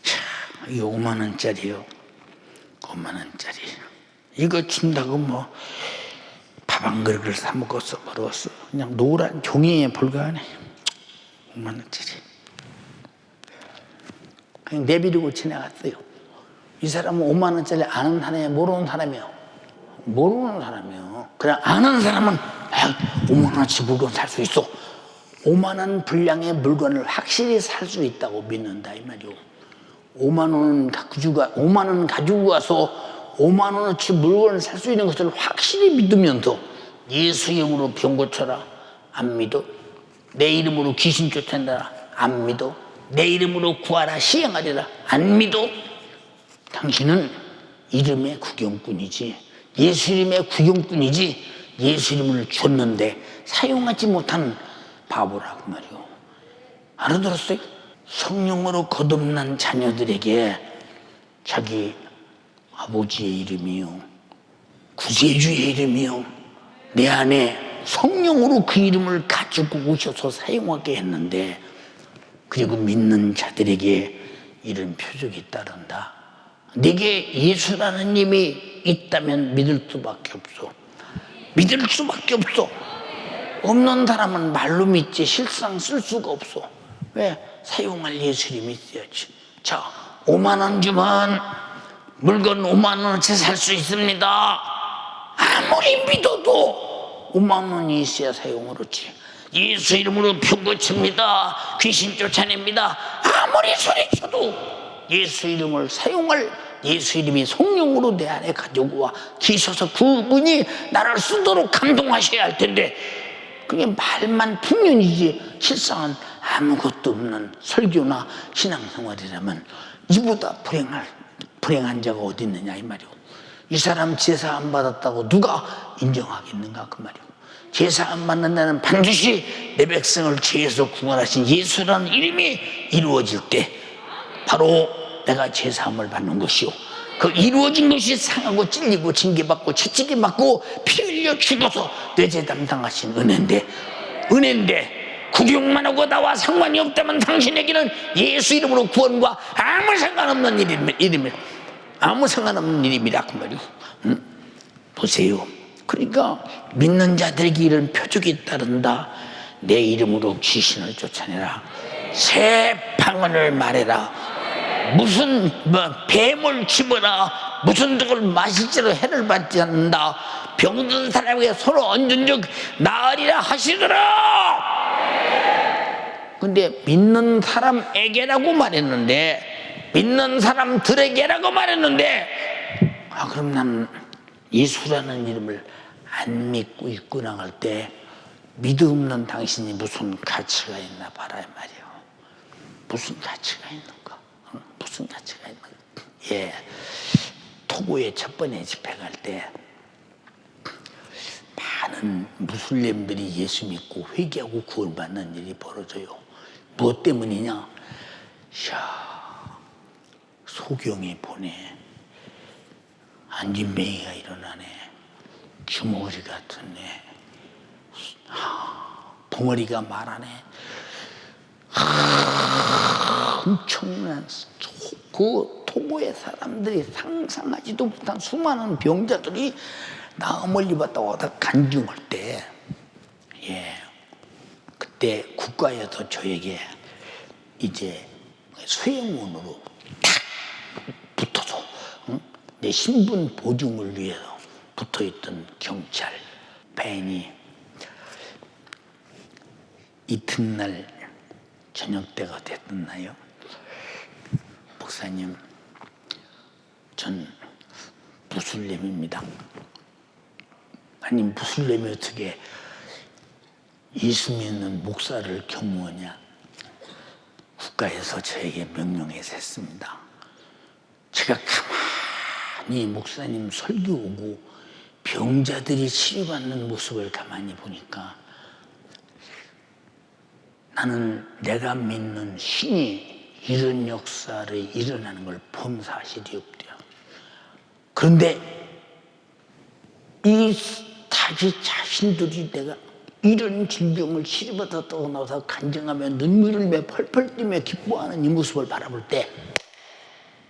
자, 이 5만 원짜리요. 5만 원짜리. 이거 준다고 뭐 밥 한 그릇을 사 먹었어, 벌었어. 그냥 노란 종이에 불과하네. 5만 원짜리. 그냥 내비두고 지나갔어요. 이 사람은 5만 원짜리 아는 사람이에요, 모르는 사람이에요? 모르는 사람이에요. 그냥 아는 사람은 5만 원어치 물건 살 수 있어. 5만 원 분량의 물건을 확실히 살 수 있다고 믿는다 이 말이요. 5만 원 가지고 가서 5만 원어치 물건을 살 수 있는 것을 확실히 믿으면서 예수 이름으로 병 고쳐라. 안 믿어. 내 이름으로 귀신 쫓아낸다. 안 믿어. 내 이름으로 구하라 시행하리라. 안 믿어. 당신은 이름의 구경꾼이지, 예수 이름의 구경꾼이지, 예수 이름을 줬는데 사용하지 못한 바보라고 말이요. 알아들었어요? 성령으로 거듭난 자녀들에게 자기 아버지의 이름이요, 구세주의 이름이요, 내 안에 성령으로 그 이름을 가지고 오셔서 사용하게 했는데, 그리고 믿는 자들에게 이런 표적이 따른다. 내게 예수라는 님이 있다면 믿을 수밖에 없어. 믿을 수밖에 없어. 없는 사람은 말로 믿지 실상 쓸 수가 없어. 왜? 사용할 예수 이름이 있어야지. 자, 5만 원 주면 물건 5만 원어치 살 수 있습니다. 아무리 믿어도 5만 원이 있어야 사용을 하지. 예수 이름으로 병 고칩니다, 귀신 쫓아냅니다, 아무리 소리쳐도 예수 이름을 사용할, 예수 이름이 성령으로 내 안에 가지고 계셔서 그분이 나를 쓰도록 감동하셔야 할 텐데, 그게 말만 풍년이지 실상은 아무것도 없는 설교나 신앙생활이라면 이보다 불행한 자가 어디 있느냐 이 말이오. 이 사람 제사 안 받았다고 누가 인정하겠는가 그 말이오. 제사 안 받는 데는 반드시 내 백성을 죄에서 구원하신 예수라는 이름이 이루어질 때 바로 내가 제사함을 받는 것이오. 그 이루어진 것이 상하고 찔리고 징계받고 채찍이 맞고 피 흘려 죽어서 뇌제 담당하신 은혜인데, 구경만 하고 나와 상관이 없다면 당신에게는 예수 이름으로 구원과 아무 상관없는 이름이라, 아무 상관없는 이름이라 그 말이오. 보세요. 그러니까 믿는 자들에게 이런 표적이 따른다. 내 이름으로 귀신을 쫓아내라, 새 방언을 말해라, 무슨 뱀을 집어라, 무슨 독을 마실지로 해를 받지 않는다, 병든 사람에게 손을 얹은 즉 나으리라 하시더라. 근데 믿는 사람에게라고 말했는데, 믿는 사람들에게라고 말했는데, 그럼 난 예수라는 이름을 안 믿고 있구나 할 때 믿음 없는 당신이 무슨 가치가 있나 봐라 이 말이에요. 무슨 가치가 있는가? 무슨 가치가 있는가? 예, 토고에 첫 번째 집회 갈 때 많은 무슬림들이 예수 믿고 회개하고 구원받는 일이 벌어져요. 무엇 때문이냐? 소경이 보내, 안진뱅이가 일어나네, 주머리 같은 애, 덩어리가 말하네, 엄청난 그 토고의 사람들이 상상하지도 못한 수많은 병자들이 나 멀리 봤다 오다 간증할 때, 그때 국가에서 저에게 이제 수행원으로 탁 붙어서 내 신분 보증을 위해서 붙어있던 경찰 밴이 이튿날 저녁 때가 됐나요? 목사님, 전 무슬림입니다. 아니 무슬림이 어떻게 예수 믿는 목사를 경무하냐? 국가에서 저에게 명령해서 했습니다. 제가 가만히 목사님 설교 오고 병자들이 치료받는 모습을 가만히 보니까 나는 내가 믿는 신이 이런 역사를 일어나는 걸 본 사실이 없대요. 그런데 이 자신들이 내가 이런 질병을 치료받았다고 나와서 간증하며 눈물을 매 펄펄 뛰며 기뻐하는 이 모습을 바라볼 때,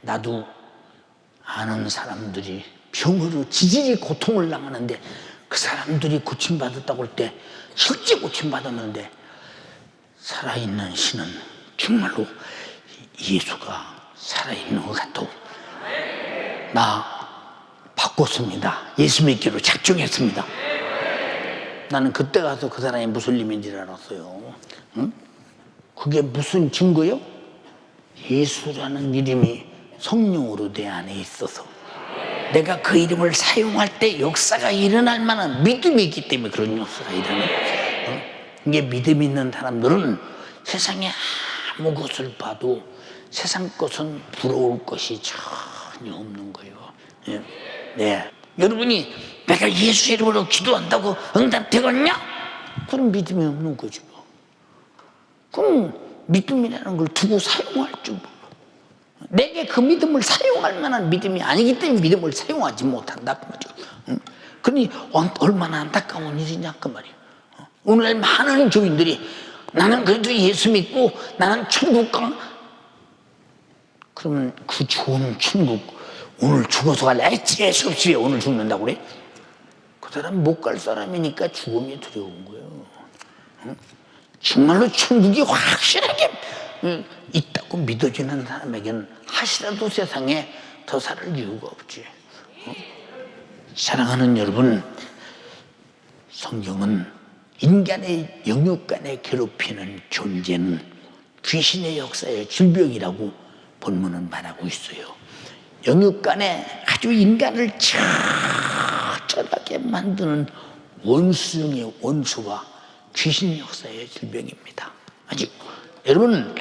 나도 아는 사람들이 병으로 지질이 고통을 당하는데 그 사람들이 고침받았다고 할 때 실제 고침받았는데, 살아있는 신은 정말로 예수가 살아있는 것 같고, 나 바꿨습니다. 예수 믿기로 작정했습니다. 나는 그때 가서 그 사람이 무슬림인 줄 알았어요. 응? 그게 무슨 증거요? 예수라는 이름이 성령으로 내 안에 있어서 내가 그 이름을 사용할 때 역사가 일어날 만한 믿음이 있기 때문에 그런 역사가 일어나는 거예요. 이게 믿음 있는 사람들은 세상에 아무 것을 봐도 세상 것은 부러울 것이 전혀 없는 거예요. 여러분이 내가 예수 이름으로 기도한다고 응답되겠냐? 그럼 믿음이 없는 거죠. 그럼 믿음이라는 걸 두고 사용할 줄 몰라. 내게 그 믿음을 사용할 만한 믿음이 아니기 때문에 믿음을 사용하지 못한다 그 말이죠. 그러니 얼마나 안타까운 일이냐 그 말이에요. 오늘날 많은 교인들이 나는 그래도 예수 믿고 나는 천국 가. 그러면 그 좋은 천국 오늘 죽어서 갈래? 재수 없이 왜 오늘 죽는다고 그래? 그 사람 못 갈 사람이니까 죽음이 두려운 거예요. 정말로 천국이 확실하게 있다고 믿어지는 사람에게는 하시라도 세상에 더 살 이유가 없지. 사랑하는 여러분, 성경은 인간의 영육 간에 괴롭히는 존재는 귀신의 역사의 질병이라고 본문은 말하고 있어요. 영육 간에 아주 인간을 처절하게 만드는 원수중의 원수가 귀신 역사의 질병입니다. 아직 여러분,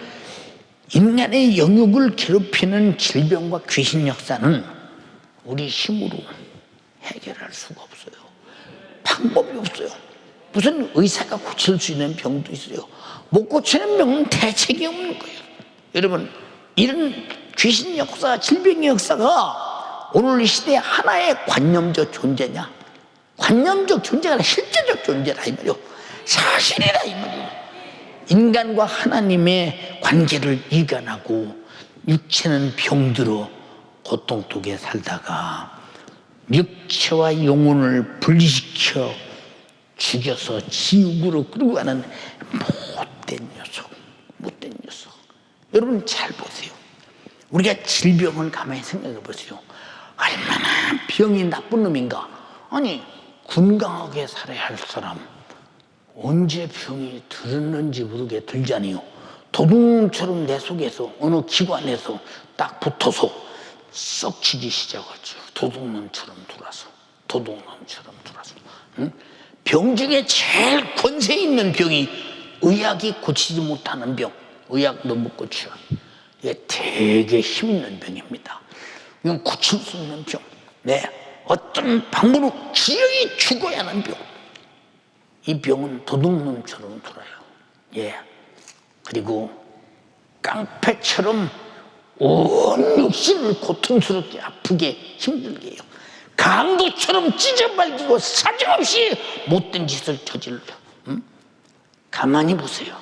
인간의 영육을 괴롭히는 질병과 귀신 역사는 우리 힘으로 해결할 수가 없어요. 방법이 없어요. 무슨 의사가 고칠 수 있는 병도 있어요. 못 고치는 병은 대책이 없는 거예요. 여러분, 이런 귀신 역사, 질병의 역사가 오늘 이 시대에 하나의 관념적 존재냐? 관념적 존재가 아니라 실제적 존재라 이 말이요. 사실이라 이 말이요. 인간과 하나님의 관계를 이간하고 육체는 병들어 고통 속에 살다가 육체와 영혼을 분리시켜 죽여서 지옥으로 끌고 가는 못된 녀석. 여러분 잘 보세요. 우리가 질병을 가만히 생각해 보세요. 얼마나 병이 나쁜 놈인가. 아니 건강하게 살아야 할 사람 언제 병이 들었는지 모르게 들자니요. 도둑처럼 내 속에서 어느 기관에서 딱 붙어서 썩치기 시작하죠. 도둑놈처럼 들어와서. 응? 병 중에 제일 권세 있는 병이 의학이 고치지 못하는 병. 의학도 못 고쳐. 이게 되게 힘 있는 병입니다. 이건 고칠 수 있는 병. 네. 어떤 방법으로 기어이 죽어야 하는 병. 이 병은 도둑놈처럼 돌아요. 예. 그리고 깡패처럼 온 육신을 고통스럽게 아프게 힘들게 해요. 강도처럼 찢어발기고 사정없이 못된 짓을 저질러요. 응? 가만히 보세요.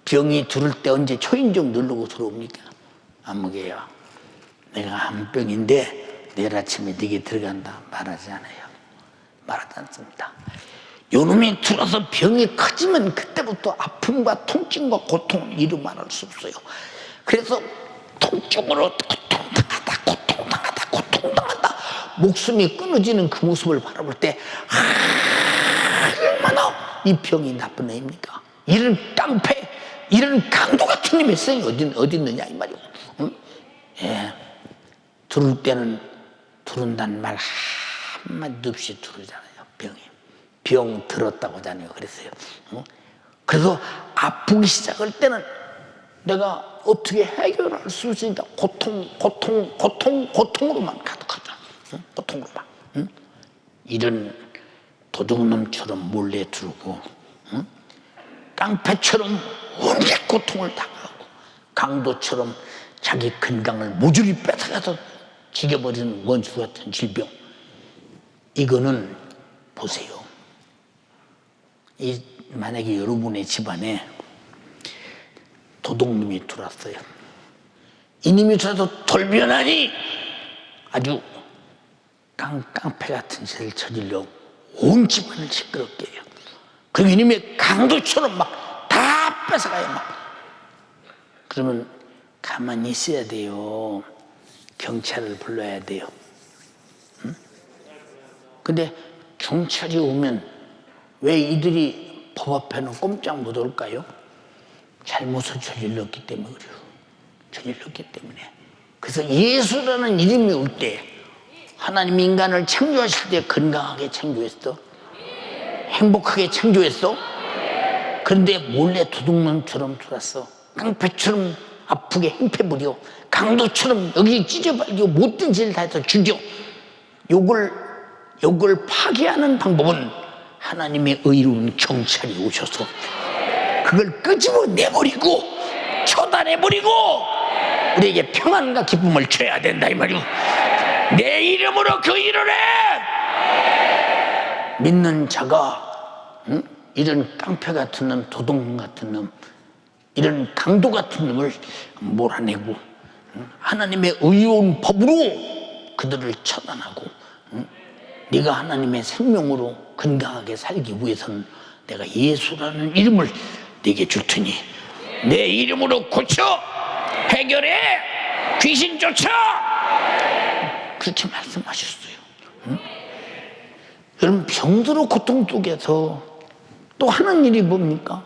병이 들을 때 언제 초인종 누르고 들어옵니까? 안무게요. 내가 한 병인데 내일 아침에 네게 들어간다 말하지 않아요. 말하지 않습니다. 요놈이 들어서 병이 커지면 그때부터 아픔과 통증과 고통 이루 말할 수 없어요. 그래서 통증으로 고통당하다 목숨이 끊어지는 그 모습을 바라볼 때 얼마나 이 병이 나쁜 애입니까? 이런 깡패, 이런 강도 같은 놈의 성이 어디 있느냐 이 말이고. 응? 예. 들을 때는 들은다는 말 한마디도 없이 들으잖아요. 병 들었다고 하잖아요. 그랬어요. 응? 그래서 아프기 시작할 때는 내가 어떻게 해결할 수 있으니까 고통으로만 가득하죠. 응? 고통으로만. 응? 이런 도둑놈처럼 몰래 들고, 응? 깡패처럼 온갖 고통을 당하고, 강도처럼 자기 건강을 모조리 뺏어가서 죽여버리는 원수 같은 질병. 이거는 보세요. 만약에 여러분의 집안에 도둑놈이 들어왔어요. 이놈이 들어와서 돌변하니 아주 깡패 같은 짓을 저질러 온 집안을 시끄럽게 해요. 그리고 이놈이 강도처럼 막 다 뺏어가요. 막. 그러면 가만히 있어야 돼요. 경찰을 불러야 돼요. 응? 근데 경찰이 오면 왜 이들이 법 앞에는 꼼짝 못 올까요? 잘못을 저질렀기 때문에 그래요. 저질렀기 때문에. 그래서 예수라는 이름이 올 때 하나님 인간을 창조하실 때 건강하게 창조했어? 행복하게 창조했어? 그런데 몰래 도둑놈처럼 들어왔어. 깡패처럼 아프게 행패 부려. 강도처럼 여기 찢어발리고 못된 짓을 다 해서 죽여. 요걸 파괴하는 방법은 하나님의 의로운 경찰이 오셔서 그걸 끄집어 내버리고 처단해버리고 우리에게 평안과 기쁨을 줘야 된다 이 말이오. 내 이름으로 그 일을 해. 믿는 자가 이런 깡패 같은 놈, 도둑 같은 놈, 이런 강도 같은 놈을 몰아내고 하나님의 의로운 법으로 그들을 처단하고 네가 하나님의 생명으로 건강하게 살기 위해서는 내가 예수라는 이름을 네게 줄 테니 내 이름으로 고쳐 해결해 귀신 쫓아 그렇게 말씀하셨어요. 여러분 병들어 고통 속에서 또 하는 일이 뭡니까?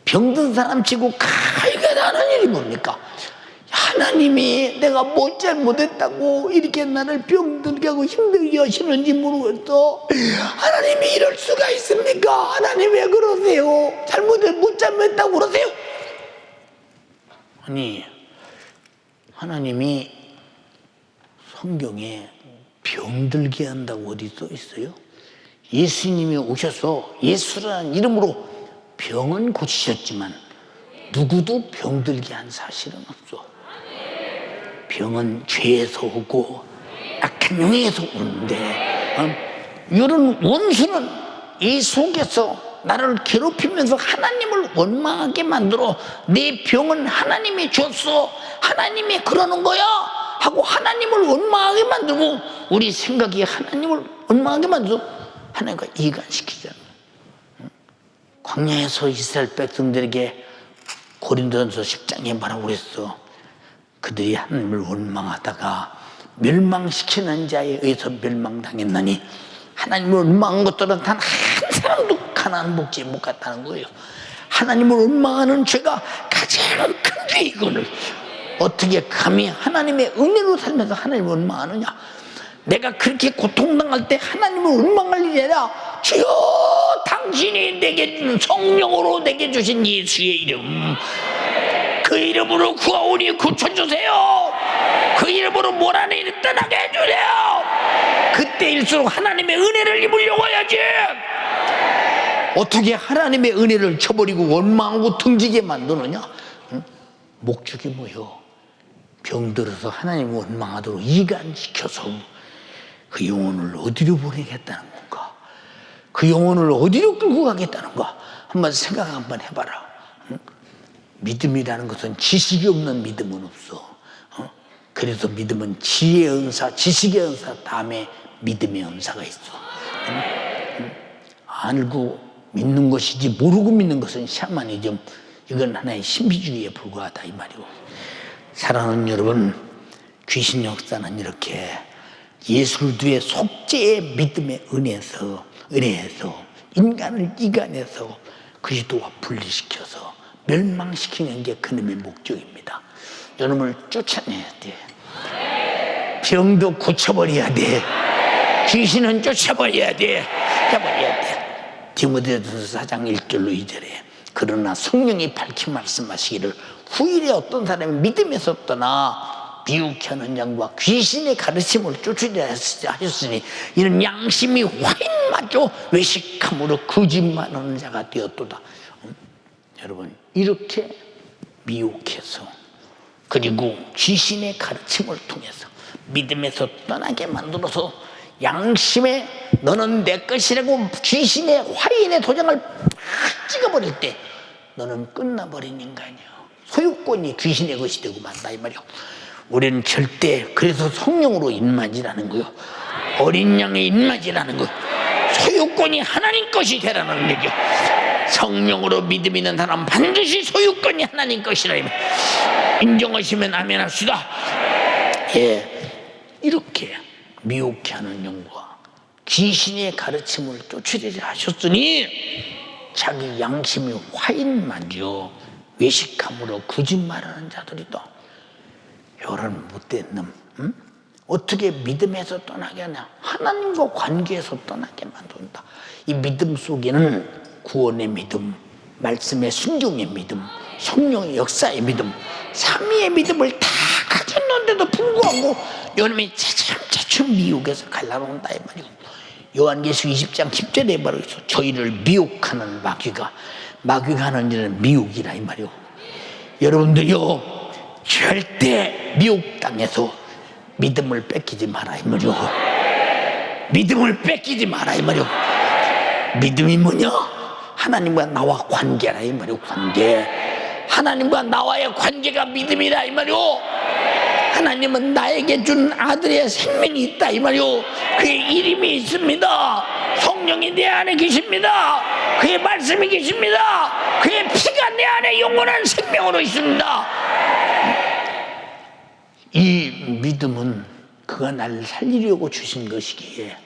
병든 사람 치고 칼가 하는 일이 뭡니까? 하나님이 내가 뭐 잘못했다고 이렇게 나를 병들게 하고 힘들게 하시는지 모르겠어. 하나님이 이럴 수가 있습니까? 하나님 왜 그러세요? 못 잘못했다고 그러세요? 아니 하나님이 성경에 병들게 한다고 어디 써 있어요? 예수님이 오셔서 예수라는 이름으로 병은 고치셨지만 누구도 병들게 한 사실은 없어. 병은 죄에서 오고 악한 영에서 오는데 이런 원수는 이 속에서 나를 괴롭히면서 하나님을 원망하게 만들어 네 병은 하나님이 줬어 하나님이 그러는 거야 하고 하나님을 원망하게 만들고 우리 생각이 하나님을 원망하게 만들어 하나님과 이간시키잖아. 광야에서 이스라엘 백성들에게 고린도전서 10장에 뭐라고 그랬어? 그들이 하나님을 원망하다가 멸망시키는 자에 의해서 멸망당했나니 하나님을 원망한 것들은 단 한 사람도 가나안 복지에 못 갔다는 거예요. 하나님을 원망하는 죄가 가장 큰 죄 이거를 어떻게 감히 하나님의 은혜로 살면서 하나님을 원망하느냐. 내가 그렇게 고통당할 때 하나님을 원망할 일이 아니라 주여 당신이 내게 주는 성령으로 내게 주신 예수의 이름 그 이름으로 구하오니 고쳐주세요. 그 이름으로 몰아내니 떠나게 해주세요. 그때일수록 하나님의 은혜를 입으려고 해야지. 어떻게 하나님의 은혜를 쳐버리고 원망하고 등지게 만드느냐. 목적이 뭐요? 병들어서 하나님을 원망하도록 이간시켜서 그 영혼을 어디로 보내겠다는 건가? 그 영혼을 어디로 끌고 가겠다는가? 한번 생각 한번 해봐라. 믿음이라는 것은 지식이 없는 믿음은 없어. 그래서 믿음은 지혜의 은사, 지식의 은사 다음에 믿음의 은사가 있어. 알고 믿는 것이지 모르고 믿는 것은 샤머니즘. 이건 하나의 신비주의에 불과하다 이 말이고. 사랑하는 여러분, 귀신 역사는 이렇게 예술도의 속죄의 믿음의 은혜에서 인간을 이간해서 그리스도와 분리시켜서 멸망시키는 게 그놈의 목적입니다. 여러분을 쫓아내야 돼. 병도 고쳐버려야 돼. 귀신은 쫓아버려야 돼. 잡아버려야 돼. 디모데전서 4장 1절로 2절에 그러나 성령이 밝히 말씀하시기를 후일에 어떤 사람이 믿음에서 떠나 미혹하는 양과 귀신의 가르침을 쫓으려 하셨으니 이는 양심이 화인마저 외식함으로 거짓말하는 자가 되었도다. 여러분 이렇게 미혹해서 그리고 귀신의 가르침을 통해서 믿음에서 떠나게 만들어서 양심에 너는 내 것이라고 귀신의 화인의 도장을 팍 찍어버릴 때 너는 끝나버린 인간이야. 소유권이 귀신의 것이 되고 만다 이 말이야. 우리는 절대 그래서 성령으로 인마지라는 거요. 어린 양의 인마지라는 거. 소유권이 하나님 것이 되라는 얘기요. 성령으로 믿음 있는 사람 반드시 소유권이 하나님 것이라. 인정하시면 아멘 합시다. 예, 이렇게 미혹해 하는 영과 귀신의 가르침을 쫓으리라 하셨으니 자기 양심이 화인마저 외식함으로 거짓말하는 자들이다. 이런 못된 놈, 어떻게 믿음에서 떠나게 하냐? 하나님과 관계에서 떠나게 만든다. 이 믿음 속에는 구원의 믿음, 말씀의 순종의 믿음, 성령의 역사의 믿음, 삼위의 믿음을 다 가졌는데도 불구하고 이놈이 차츰차츰 미혹에서 갈라놓는다 이 말이고. 요한계시록 20장 10절에 말해서 저희를 미혹하는 마귀가 하는 일은 미혹이라 이 말이고. 여러분들요, 절대 미혹 당해서 믿음을 뺏기지 마라 이 말이요. 믿음을 뺏기지 마라 이 말이요. 믿음이 뭐냐? 하나님과 나와 관계라 이 말이요. 관계. 하나님과 나와의 관계가 믿음이라 이 말이요. 하나님은 나에게 준 아들의 생명이 있다 이 말이요. 그의 이름이 있습니다. 성령이 내 안에 계십니다. 그의 말씀이 계십니다. 그의 피가 내 안에 영원한 생명으로 있습니다. 이 믿음은 그가 나를 살리려고 주신 것이기에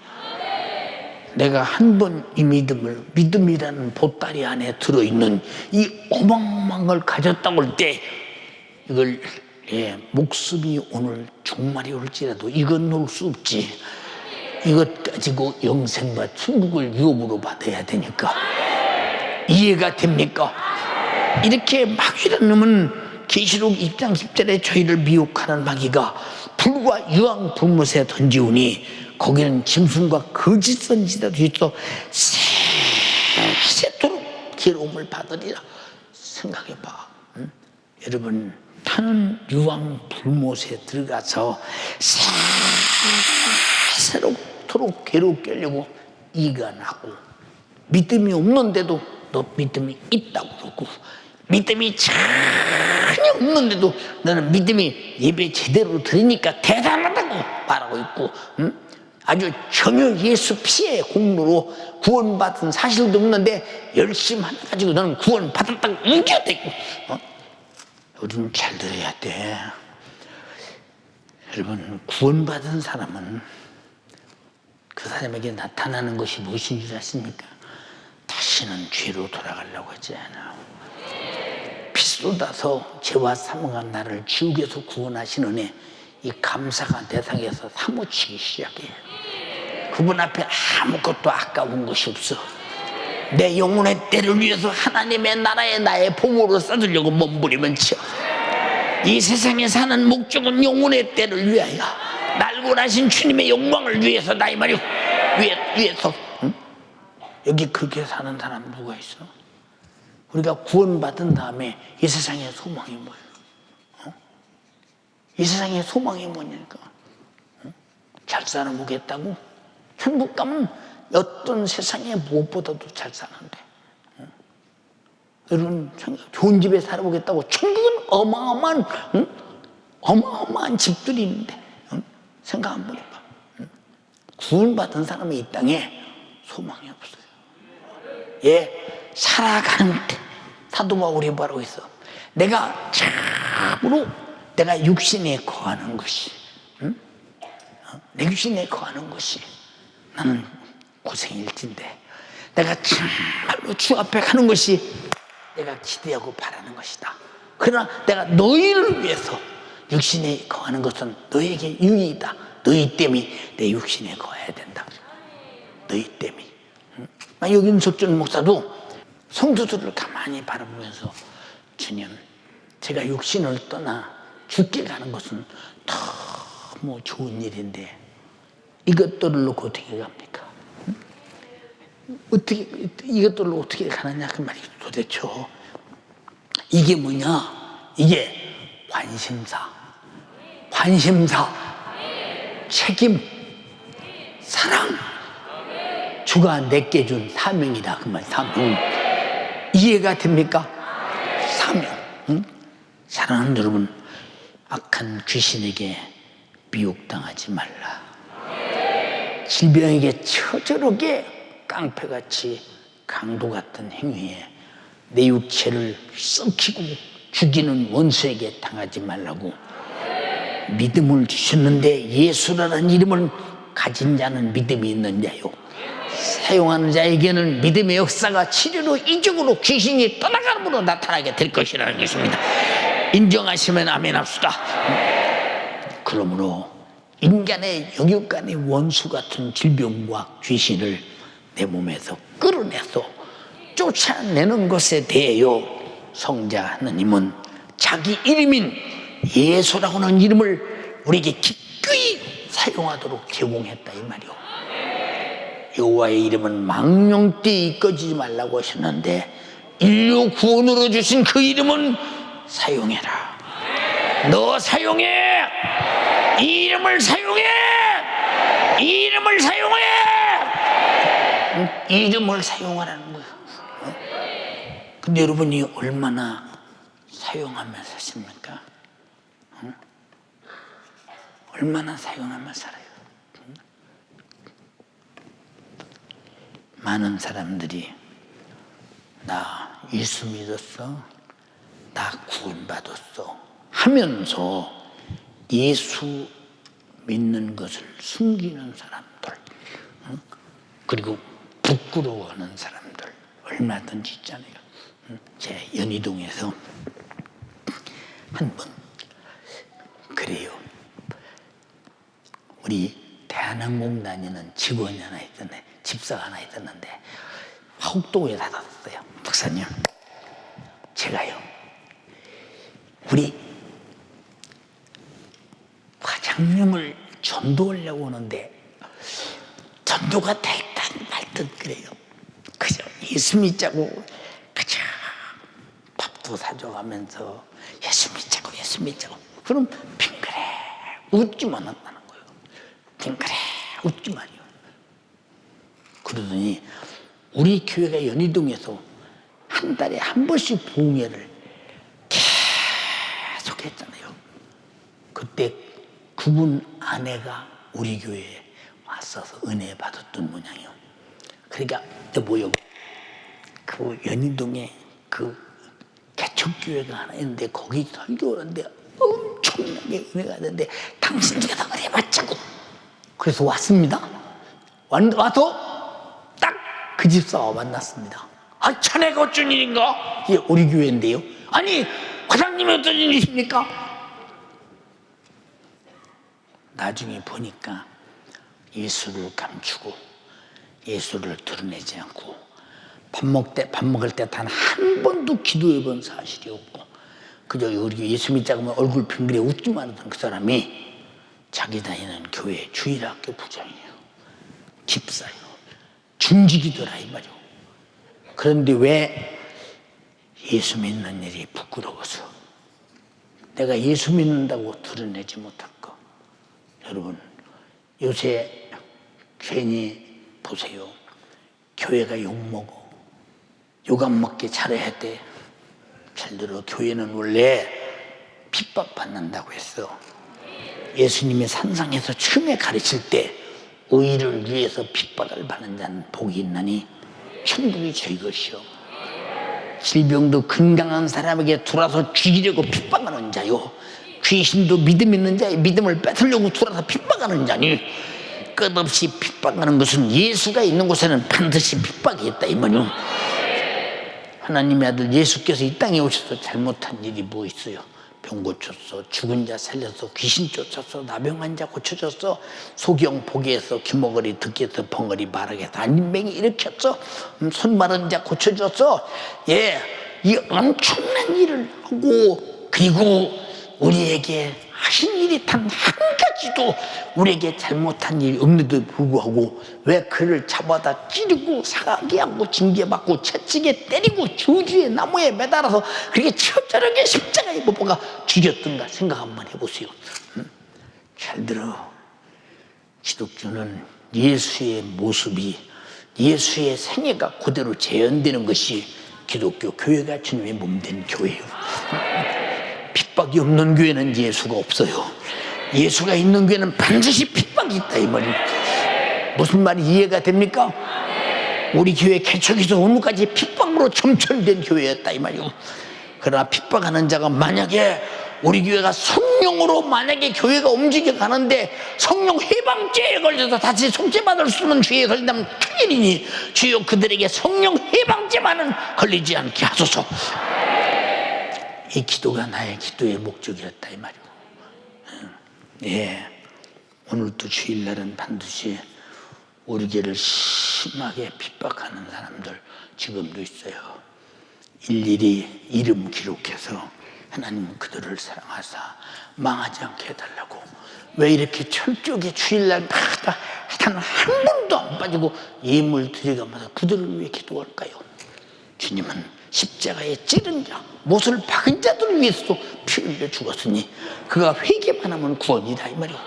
내가 한 번 이 믿음이라는 보따리 안에 들어있는 이 어마어마한 걸 가졌다고 할 때 이걸 목숨이 오늘 종말이 올지라도 이건 놓을 수 없지. 이것 가지고 영생과 천국을 유업으로 받아야 되니까. 이해가 됩니까? 이렇게 마귀라는 놈은 계시록 2장 10절에 저희를 미혹하는 마귀가 불과 유황 불못에 던지우니 거기는 짐승과 거짓 선지자도 있어 세세토록 괴로움을 받으리라. 생각해봐. 응? 여러분 타는 유황 불못에 들어가서 세세토록 괴롭게 하려고 이가 나고 믿음이 없는데도 너 믿음이 있다고 그러고 믿음이 전혀 없는데도 너는 믿음이 예배 제대로 드리니까 대단하다고 말하고 있고 응? 아주 전혀 예수 피의 공로로 구원받은 사실도 없는데 열심히 하나 가지고 너는 구원받았다고 우겨대고 우리는 잘 들어야 돼. 여러분 구원받은 사람은 그 사람에게 나타나는 것이 무엇인 줄 아십니까? 다시는 죄로 돌아가려고 하지 않아. 피 쏟아서 죄와 사망한 나를 지옥에서 구원하신 은혜 이 감사가 내 상에서 사무치기 시작해. 그분 앞에 아무것도 아까운 것이 없어. 내 영혼의 때를 위해서 하나님의 나라에 나의 보물을 써주려고 몸부림을 쳐. 이 세상에 사는 목적은 영혼의 때를 위하여 날 구원하신 주님의 영광을 위해서다 이 말이오. 위해서 응? 여기 그렇게 사는 사람 누가 있어? 우리가 구원받은 다음에 이 세상의 소망이 뭐예요? 이 세상의 소망이 뭐냐니까. 잘 살아보겠다고? 천국 가면 어떤 세상의 무엇보다도 잘 사는데. 여러분 좋은 집에 살아보겠다고? 천국은 어마어마한 집들이 있는데 생각 한번 해봐. 구원받은 사람이 이 땅에 소망이 없어요. 살아가는 때 사도 바울이 말하고 있어. 내가 참으로 내가 육신에 거하는 것이 내 육신에 거하는 것이 나는 고생일진데 내가 정말로 주 앞에 가는 것이 내가 기대하고 바라는 것이다. 그러나 내가 너희를 위해서 육신에 거하는 것은 너희에게 유익이다. 너희 때문에 내 육신에 거해야 된다. 너희 때문에. 여기 윤석준 목사도 성도들을 가만히 바라보면서 주님 제가 육신을 떠나 죽게 가는 것은 너무 좋은 일인데 이것들을 놓고 어떻게 갑니까? 어떻게 이것들을 어떻게 가느냐 그 말이 도대체 이게 뭐냐? 이게 관심사, 책임, 사랑, 주가 내게 준 사명이다 그 말. 사명 이해가 됩니까? 사명. 사랑하는 여러분, 악한 귀신에게 미혹당하지 말라. 질병에게 처절하게 깡패같이 강도 같은 행위에 내 육체를 썩히고 죽이는 원수에게 당하지 말라고. 믿음을 주셨는데 예수라는 이름을 가진 자는 믿음이 있는 자요, 사용하는 자에게는 믿음의 역사가 치료로 이적으로 귀신이 떠나감으로 나타나게 될 것이라는 것입니다. 인정하시면 아멘 합시다. 그러므로 인간의 영육간의 원수 같은 질병과 귀신을 내 몸에서 끌어내서 쫓아내는 것에 대하여 성자 하느님은 자기 이름인 예수라고 하는 이름을 우리에게 기꺼이 사용하도록 제공했다 이 말이요. 여호와의 이름은 망령되이 꺼지지 말라고 하셨는데 인류 구원으로 주신 그 이름은 사용해라. 너 사용해. 이 이름을 사용해. 이 이름을 사용해. 이 이름을 사용하라는 거예요. 근데 여러분이 얼마나 사용하며 사십니까? 얼마나 사용하며 살아요? 많은 사람들이 나 예수 믿었어, 나 구원받았어 하면서 예수 믿는 것을 숨기는 사람들, 그리고 부끄러워하는 사람들 얼마든지 있잖아요. 제 연희동에서 한 번 그래요. 우리 대한항공 다니는 직원이 하나 있던데, 집사가 하나 있었는데 화곡동에 닫았어요. 목사님, 제가요 우리 화장님을 전도하려고 하는데 전도가 될듯 말듯 그래요. 그저 예수 믿자고 그저 밥도 사줘가면서 예수 믿자고 예수 믿자고, 그럼 빙그레 웃기만 한다는 거예요. 빙그레 웃기만요. 그러더니 우리 교회가 연희동에서 한 달에 한 번씩 봉예를 계속 했잖아요. 그때 그분 아내가 우리 교회에 왔어서 은혜 받았던 모양이요. 그러니까 뭐요? 그 연희동에 그 개척교회가 하나 있는데 거기 설교하는데 엄청나게 은혜가 되는데 당신들께서 은혜 받자고 그래서 왔습니다. 와서 딱 그 집사와 만났습니다. 아, 자네가 어쩐 일인가? 예, 우리 교회인데요. 아니, 과장님이 어떤 일이십니까? 나중에 보니까 예수를 감추고 예수를 드러내지 않고 밥 먹을 때 단 한 번도 기도해 본 사실이 없고 그저 우리 예수 믿자고 하면 얼굴 빙그레 웃기만 하던 그 사람이 자기 다니는 교회 주일학교 부장이에요. 집사예요. 중직이더라 이 말이요. 그런데 왜 예수 믿는 일이 부끄러워서 내가 예수 믿는다고 드러내지 못할까? 여러분, 요새 괜히 보세요. 교회가 욕먹어. 욕 안 먹게 잘해야 돼. 잘 들어. 교회는 원래 핍박받는다고 했어. 예수님이 산상에서 처음에 가르칠 때 의를 위해서 핍박을 받는 자는 복이 있나니 천국이 저희 것이요. 질병도 건강한 사람에게 들어와서 죽이려고 핍박하는 자요. 귀신도 믿음 있는 자의 믿음을 뺏으려고 들어와서 핍박하는 자니 끝없이 핍박하는 것은 예수가 있는 곳에는 반드시 핍박이 있다 이 말이요. 하나님의 아들 예수께서 이 땅에 오셔서 잘못한 일이 뭐 있어요? 병 고쳤어, 죽은 자 살렸어, 귀신 쫓았어, 나병한 자 고쳐줬어, 소경 포기해서 귀머거리 듣기해서 벙어리 말하게 해서 안진뱅이 일으켰어, 손 마른 자 고쳐줬어. 예, 이 엄청난 일을 하고 그리고 우리에게 하신 일이 단 한 가지도 우리에게 잘못한 일이 없는데도 불구하고 왜 그를 잡아다 찌르고 사가게 하고 징계받고 채찍에 때리고 저주의 나무에 매달아서 그렇게 처절하게 십자가에 못 박아 죽였던가 생각 한번 해보세요. 잘 들어. 기독교는 예수의 모습이 예수의 생애가 그대로 재현되는 것이 기독교 교회가 주님의 몸된 교회예요. 핍박이 없는 교회는 예수가 없어요. 예수가 있는 교회는 반드시 핍박이 있다 이 말이에요. 무슨 말이 이해가 됩니까? 우리 교회 개척에서 오늘까지 핍박으로 점철된 교회였다 이 말이에요. 그러나 핍박하는 자가 만약에 우리 교회가 성령으로 만약에 교회가 움직여 가는데 성령 해방죄에 걸려서 다시 속죄받을 수 있는 죄에 걸린다면 큰일이니 주여 그들에게 성령 해방죄만은 걸리지 않게 하소서. 이 기도가 나의 기도의 목적이었다 이 말이오. 예, 오늘도 주일날은 반드시 우리 교회를 심하게 핍박하는 사람들 지금도 있어요. 일일이 이름 기록해서 하나님은 그들을 사랑하사 망하지 않게 해달라고. 왜 이렇게 철저하게 주일날마다 단 한 번도 안 빠지고 예물 드려가면서 그들을 위해 기도할까요? 주님은 십자가에 찌른 자, 못을 박은 자들을 위해서도 피 흘려 죽었으니 그가 회개만 하면 구원이다 이 말이요.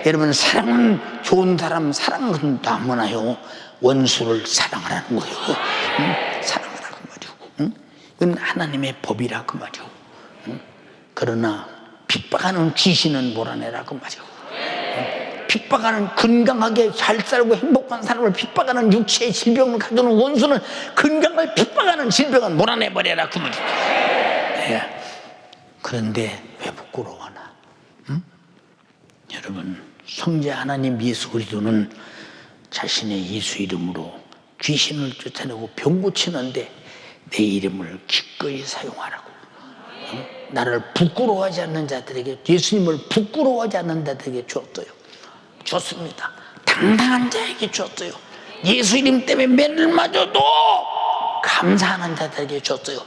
여러분, 사랑은 좋은 사람 사랑은 나무나요 원수를 사랑하라는 거예요. 사랑하라 그 말이요. 이건 하나님의 법이라 그 말이요. 그러나 핍박하는 귀신은 몰아내라 그 말이요. 핍박하는 건강하게 잘 살고 행복한 사람을 핍박하는 육체의 질병을 가져오는 원수는 건강을 핍박하는 질병은 몰아내버려라 그 말이요. 네. 그런데 왜 부끄러워하나? 여러분, 성자 하나님 예수 그리스도는 자신의 예수 이름으로 귀신을 쫓아내고 병 고치는데 내 이름을 기꺼이 사용하라고. 나를 부끄러워하지 않는 자들에게, 예수님을 부끄러워하지 않는 자들에게 줬어요. 줬습니다. 당당한 자에게 줬어요. 예수 이름 때문에 매를 맞아도 감사하는 자들에게 줬어요.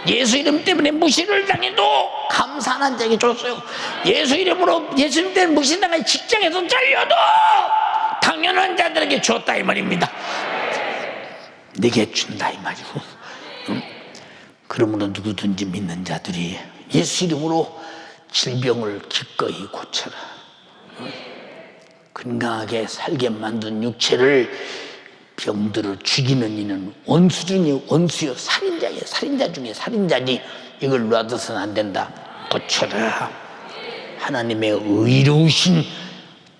예수 이름 때문에 무시를 당해도 감사하는 자에게 줬어요. 예수 이름으로, 예수님 때문에 무시당해 직장에서 잘려도 당연한 자들에게 줬다 이 말입니다. 내게 준다 이 말이고. 그러므로 누구든지 믿는 자들이 예수 이름으로 질병을 기꺼이 고쳐라. 건강하게 살게 만든 육체를 병들어 죽이는 이는 원수 중에 원수요 살인자예요. 살인자 중에 살인자니 이걸 놔둬서는 안 된다. 고쳐라. 하나님의 의로우신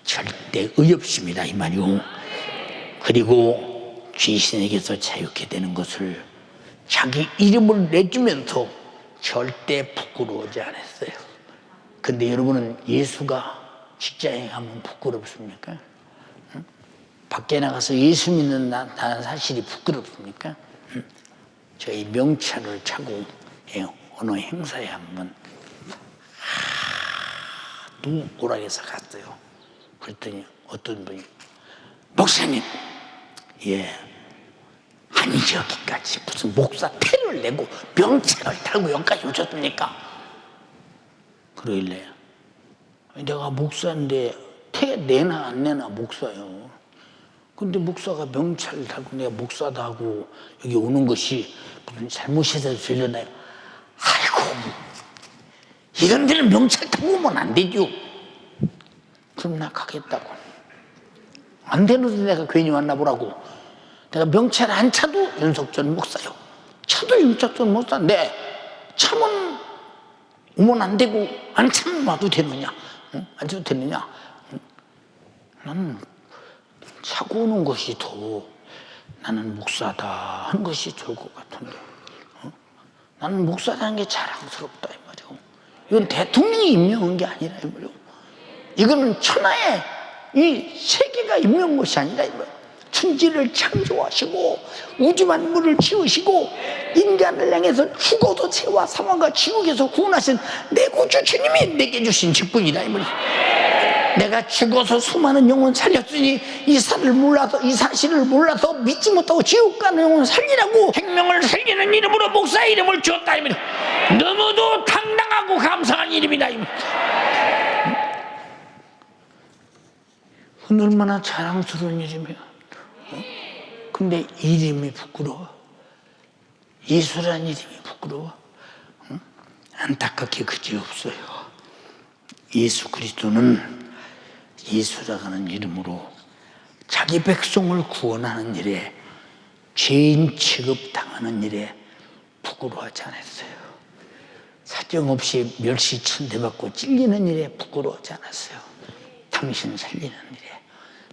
절대 의없습니다 이 말이요. 그리고 귀신에게서 자유케 되는 것을 자기 이름을 내주면서 절대 부끄러워하지 않았어요. 근데 여러분은 예수가 직장에 가면 부끄럽습니까? 응? 밖에 나가서 예수 믿는 나는 사실이 부끄럽습니까? 응? 저희 명찰을 차고 어느 행사에 한번 누구 오락에서 갔어요. 그랬더니 어떤 분이 목사님, 아니 여기까지 무슨 목사 태를 내고 명찰을 달고 여기까지 오셨습니까? 그러길래 내가 목사인데 태 내나 안 내나 목사요. 근데 목사가 명찰을 달고 내가 목사다 하고 여기 오는 것이 무슨 잘못이라도 되려나요? 아이고, 이런 데는 명찰 타고 오면 안 되죠. 그럼 나 가겠다고. 안 되는데 내가 괜히 왔나 보라고. 내가 명찰 안 차도 윤석전 목사요. 차도 윤석전 목사인데 차면 오면 안 되고 안 차면 와도 되느냐? 안 차도 되느냐? 나는 차고 오는 것이 더 나는 목사다 하는 것이 좋을 것 같은데 나는 목사라는 게 자랑스럽다 이 말이오. 이건 대통령이 임명한 게 아니라 이 말이오. 이거는 천하의 이 세계가 임명한 것이 아니라 이 말이오. 천지를 창조하시고 우주 만물을 지으시고 인간을 향해서 죽어도 죄와 사망과 지옥에서 구원하신 내 구주 주님이 내게 주신 직분이다 이 말이오. 내가 죽어서 수많은 영혼 살렸으니 이 사실을 몰라서 믿지 못하고 지옥 가는 영혼 살리라고 생명을 살리는 이름으로 목사의 이름을 주었다 이 말이오. 너무도 당당하고 감사한 이름이다 이 말이오. 얼마나 자랑스러운 이름이야. 근데 이름이 부끄러워. 예수라는 이름이 부끄러워. 안타깝게 그지없어요. 예수 그리스도는 예수라고 하는 이름으로 자기 백성을 구원하는 일에, 죄인 취급당하는 일에 부끄러워하지 않았어요. 사정없이 멸시 천대받고 찔리는 일에 부끄러워하지 않았어요. 당신 살리는 일에,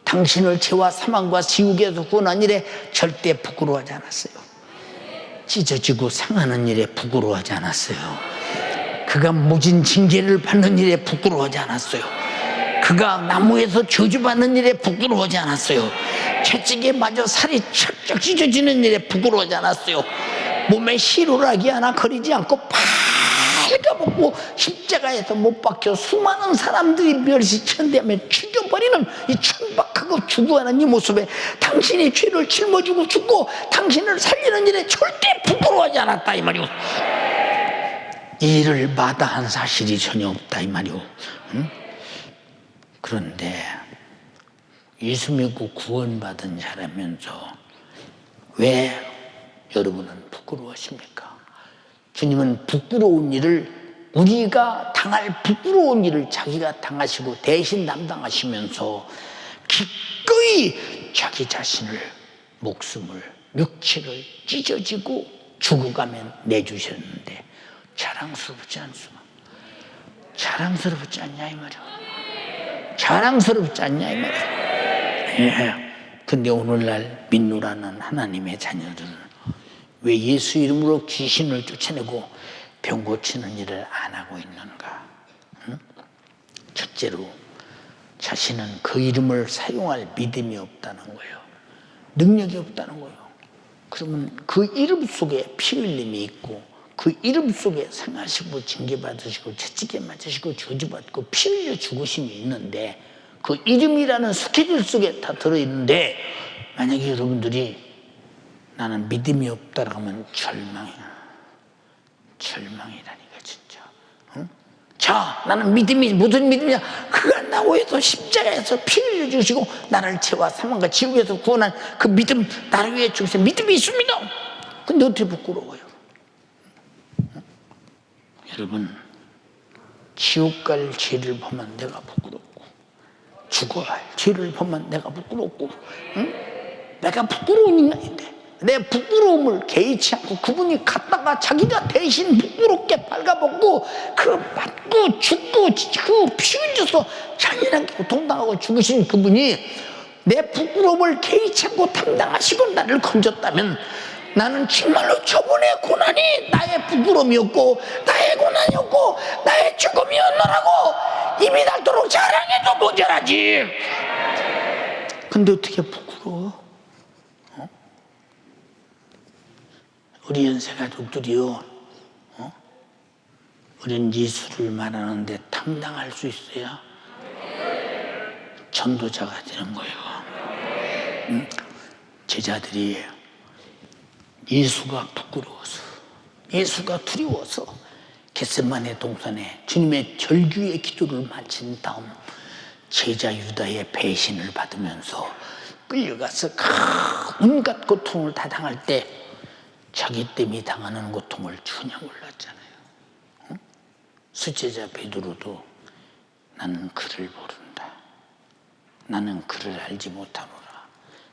당신을 죄와 사망과 지옥에서 구원한 일에 절대 부끄러워하지 않았어요. 찢어지고 상하는 일에 부끄러워하지 않았어요. 그가 모진 징계를 받는 일에 부끄러워하지 않았어요. 그가 나무에서 저주받는 일에 부끄러워하지 않았어요. 채찍에 맞아 살이 척척 찢어지는 일에 부끄러워하지 않았어요. 몸에 희로라기 하나 거리지 않고 발가벗고 십자가에서 못 박혀 수많은 사람들이 멸시천대하며 죽여버리는 이 천박하고 죽어가는 이 모습에 당신이 죄를 짊어지고 죽고 당신을 살리는 일에 절대 부끄러워하지 않았다 이 말이오. 이 일을 마다한 사실이 전혀 없다 이 말이오. 응? 그런데 예수 믿고 구원받은 자라면서 왜 여러분은 부끄러워하십니까? 주님은 부끄러운 일을, 우리가 당할 부끄러운 일을 자기가 당하시고 대신 담당하시면서 기꺼이 자기 자신을, 목숨을, 육체를 찢어지고 죽어가면 내주셨는데 자랑스럽지 않습니까? 자랑스럽지 않냐 이 말이야. 자랑스럽지 않냐 이 말이야. 예. 근데 오늘날 민노라는 하나님의 자녀들은 왜 예수 이름으로 귀신을 쫓아내고 병 고치는 일을 안 하고 있는가? 응? 첫째로 자신은 그 이름을 사용할 믿음이 없다는 거예요. 능력이 없다는 거예요. 그러면 그 이름 속에 피 흘림이 있고 그 이름 속에 상하시고 징계받으시고 채찍에 맞으시고 저주받고 피 흘려 죽으심이 있는데 그 이름이라는 스케줄 속에 다 들어있는데 만약에 여러분들이 나는 믿음이 없다라고 하면 절망이라니까 진짜. 응? 자, 나는 믿음이 무슨 믿음이냐? 그가 나 위해서 십자가에서 피 흘려주시고 나를 죄와 사망과 지옥에서 구원한 그 믿음, 나를 위해 주신 믿음이 있습니다. 근데 어떻게 부끄러워요? 응? 여러분, 지옥 갈 죄를 보면 내가 부끄럽고 죽어야 할 죄를 보면 내가 부끄럽고, 응? 내가 부끄러운 인간인데 내 부끄러움을 개의치 않고 그분이 갔다가 자기가 대신 부끄럽게 발가벗고 그 맞고 죽고 그 피 흘려서 잔인하게 고통당하고 죽으신 그분이 내 부끄러움을 개의치 않고 담당하시고 나를 건졌다면 나는 정말로 저분의 고난이 나의 부끄러움이었고 나의 고난이었고 나의 죽음이었노라고 입이 닳도록 자랑해도 모자라지. 근데 어떻게 부끄러워? 우리 연세 가족들이요, 우린 예수를 말하는데 당당할 수 있어야 전도자가 되는 거예요. 제자들이 예수가 부끄러워서, 예수가 두려워서 겟세마네 동산에 주님의 절규의 기도를 마친 다음 제자 유다의 배신을 받으면서 끌려가서 온갖 고통을 다 당할 때 자기 때문에 당하는 고통을 전혀 몰랐잖아요. 수제자 베드로도 나는 그를 모른다. 나는 그를 알지 못하노라.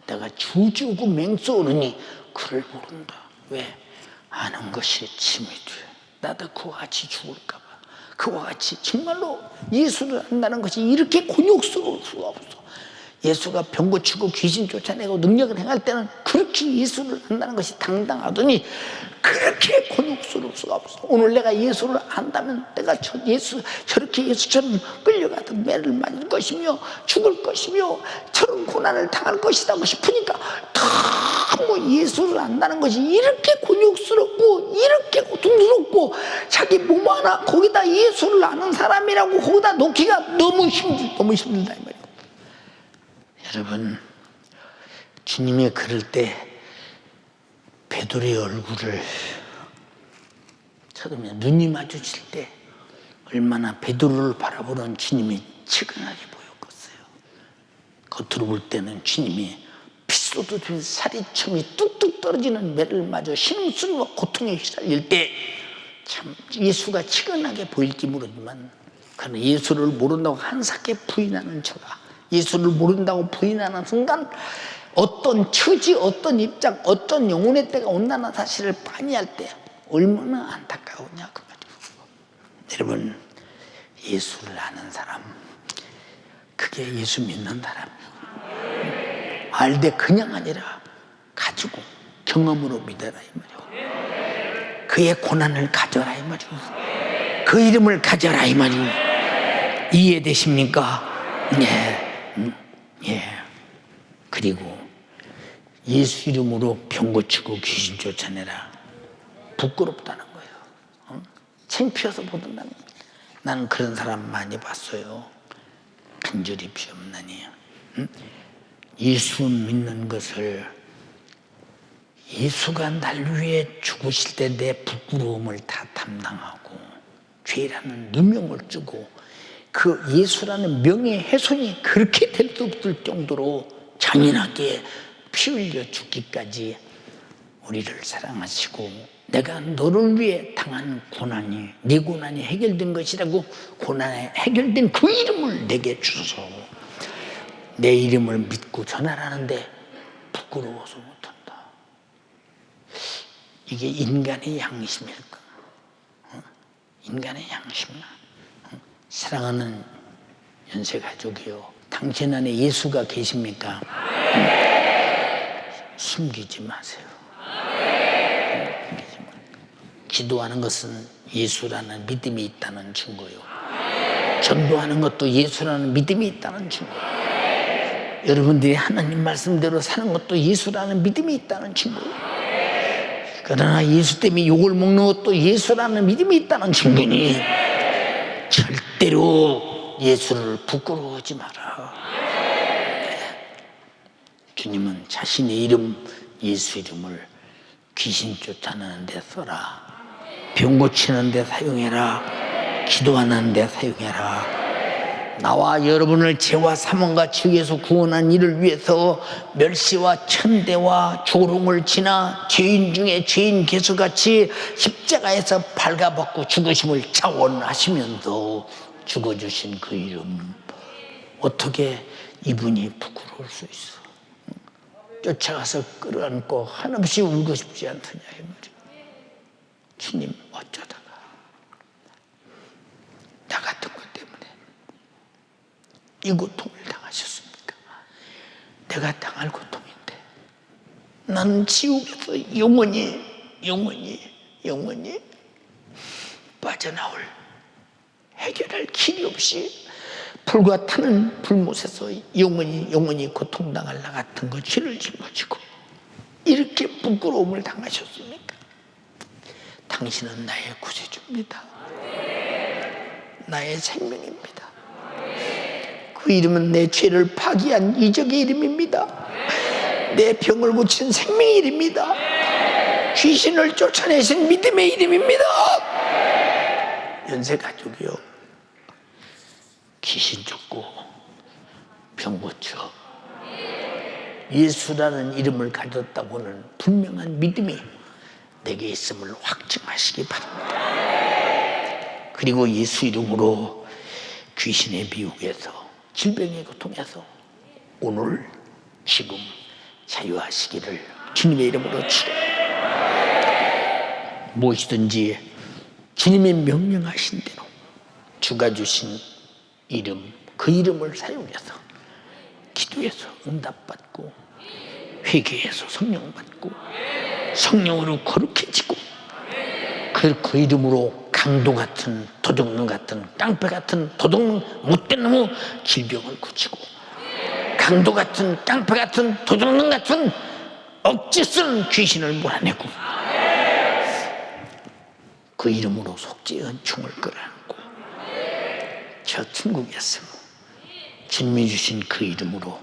내가 주지우고 맹쏘오르니 그를 모른다. 왜? 아는 것이 짐이 돼. 나도 그와 같이 죽을까 봐. 그와 같이 정말로 예수를 안다는 것이 이렇게 곤욕스러울 수가 없어. 예수가 병 고치고 귀신 쫓아내고 능력을 행할 때는 그렇게 예수를 안다는 것이 당당하더니 그렇게 곤욕스러울 수가 없어. 오늘 내가 예수를 안다면 내가 저렇게 예수처럼 끌려가던 매를 맞을 것이며 죽을 것이며 저런 고난을 당할 것이라고 싶으니까 너무 예수를 안다는 것이 이렇게 곤욕스럽고 이렇게 고통스럽고 자기 몸 하나 거기다 예수를 아는 사람이라고 거기다 놓기가 너무 힘들다 이 말이에요. 여러분, 주님이 그럴 때 베드로의 얼굴을 쳐다보면 눈이 마주칠 때 얼마나 베드로를 바라보는 주님이 측은하게 보였겠어요. 겉으로 볼 때는 주님이 핏소도 살이첨이 뚝뚝 떨어지는 매를 맞아 신음소리와 고통에 휘날릴 때 참 예수가 측은하게 보일지 모르지만 그러나 예수를 모른다고 한사케 부인하는 저가 예수를 모른다고 부인하는 순간 어떤 처지, 어떤 입장, 어떤 영혼의 때가 온다는 사실을 반이할 때 얼마나 안타까우냐 그 말이에요. 여러분, 예수를 아는 사람, 그게 예수 믿는 사람이에요. 알되 그냥 아니라 가지고 경험으로 믿어라 이 말이에요. 그의 고난을 가져라 이 말이에요. 그 이름을 가져라 이 말이에요. 이해되십니까? 예. 예. 그리고 예수 이름으로 병 고치고 귀신 쫓아내라. 부끄럽다는 거예요. 창피해서 못한다는 거예요. 나는 그런 사람 많이 봤어요. 간절히 비옵나니. 예수 믿는 것을 예수가 날 위해 죽으실 때 내 부끄러움을 다 담당하고 죄라는 누명을 쓰고 그 예수라는 명예훼손이 그렇게 될 수 없을 정도로 잔인하게 피 흘려 죽기까지 우리를 사랑하시고 내가 너를 위해 당한 고난이 네 고난이 해결된 것이라고 고난이 해결된 그 이름을 내게 주소서. 내 이름을 믿고 전하라는데 부끄러워서 못한다. 이게 인간의 양심일까? 인간의 양심이야. 사랑하는 연세가족이요, 당신 안에 예수가 계십니까? 숨기지 마세요. 기도하는 것은 예수라는 믿음이 있다는 증거요. 전도하는 것도 예수라는 믿음이 있다는 증거요. 여러분들이 하나님 말씀대로 사는 것도 예수라는 믿음이 있다는 증거요. 그러나 예수 때문에 욕을 먹는 것도 예수라는 믿음이 있다는 증거니 절대로 예수를 부끄러워하지 마라. 주님은 자신의 이름, 예수 이름을 귀신 쫓아내는 데 써라, 병 고치는 데 사용해라, 기도하는 데 사용해라. 나와 여러분을 죄와 사망과 지옥에서 구원한 이를 위해서 멸시와 천대와 조롱을 지나 죄인 중에 죄인 개수같이 십자가에서 발가벗고 죽으심을 자원하시면서 죽어주신 그 이름, 어떻게 이분이 부끄러울 수 있어? 쫓아가서 끌어안고 한없이 울고 싶지 않더냐 이 말이야. 주님 어쩌다가 나 같은 것 때문에 이 고통을 당하셨습니까? 내가 당할 고통인데 나는 지옥에서 영원히 빠져나올, 해결할 길이 없이 불과 타는 불못에서 영원히 고통당할 나 같은 거 죄를 짊어지고 이렇게 부끄러움을 당하셨습니까? 당신은 나의 구세주입니다. 나의 생명입니다. 그 이름은 내 죄를 파기한 이적의 이름입니다. 내 병을 고친 생명의 이름입니다. 귀신을 쫓아내신 믿음의 이름입니다. 연세가족이요, 귀신 쫓고 병 고쳐 예수라는 이름을 가졌다고는 분명한 믿음이 내게 있음을 확증하시기 바랍니다. 그리고 예수 이름으로 귀신의 미혹에서, 질병의 고통에서 오늘 지금 자유하시기를 주님의 이름으로 축원합니다. 무엇이든지 주님의 명령하신 대로 주가 주신 이름, 그 이름을 사용해서 기도해서 응답받고 회개해서 성령 받고 성령으로 거룩해지고 그 이름으로 강도 같은, 도둑놈 같은, 깡패 같은, 도둑놈, 못된 놈의 질병을 고치고 강도 같은, 깡패 같은, 도둑놈 같은 억지 쓰는 귀신을 몰아내고 그 이름으로 속죄의 은총을 끌어안고 저 천국에서 주님이 주신 그 이름으로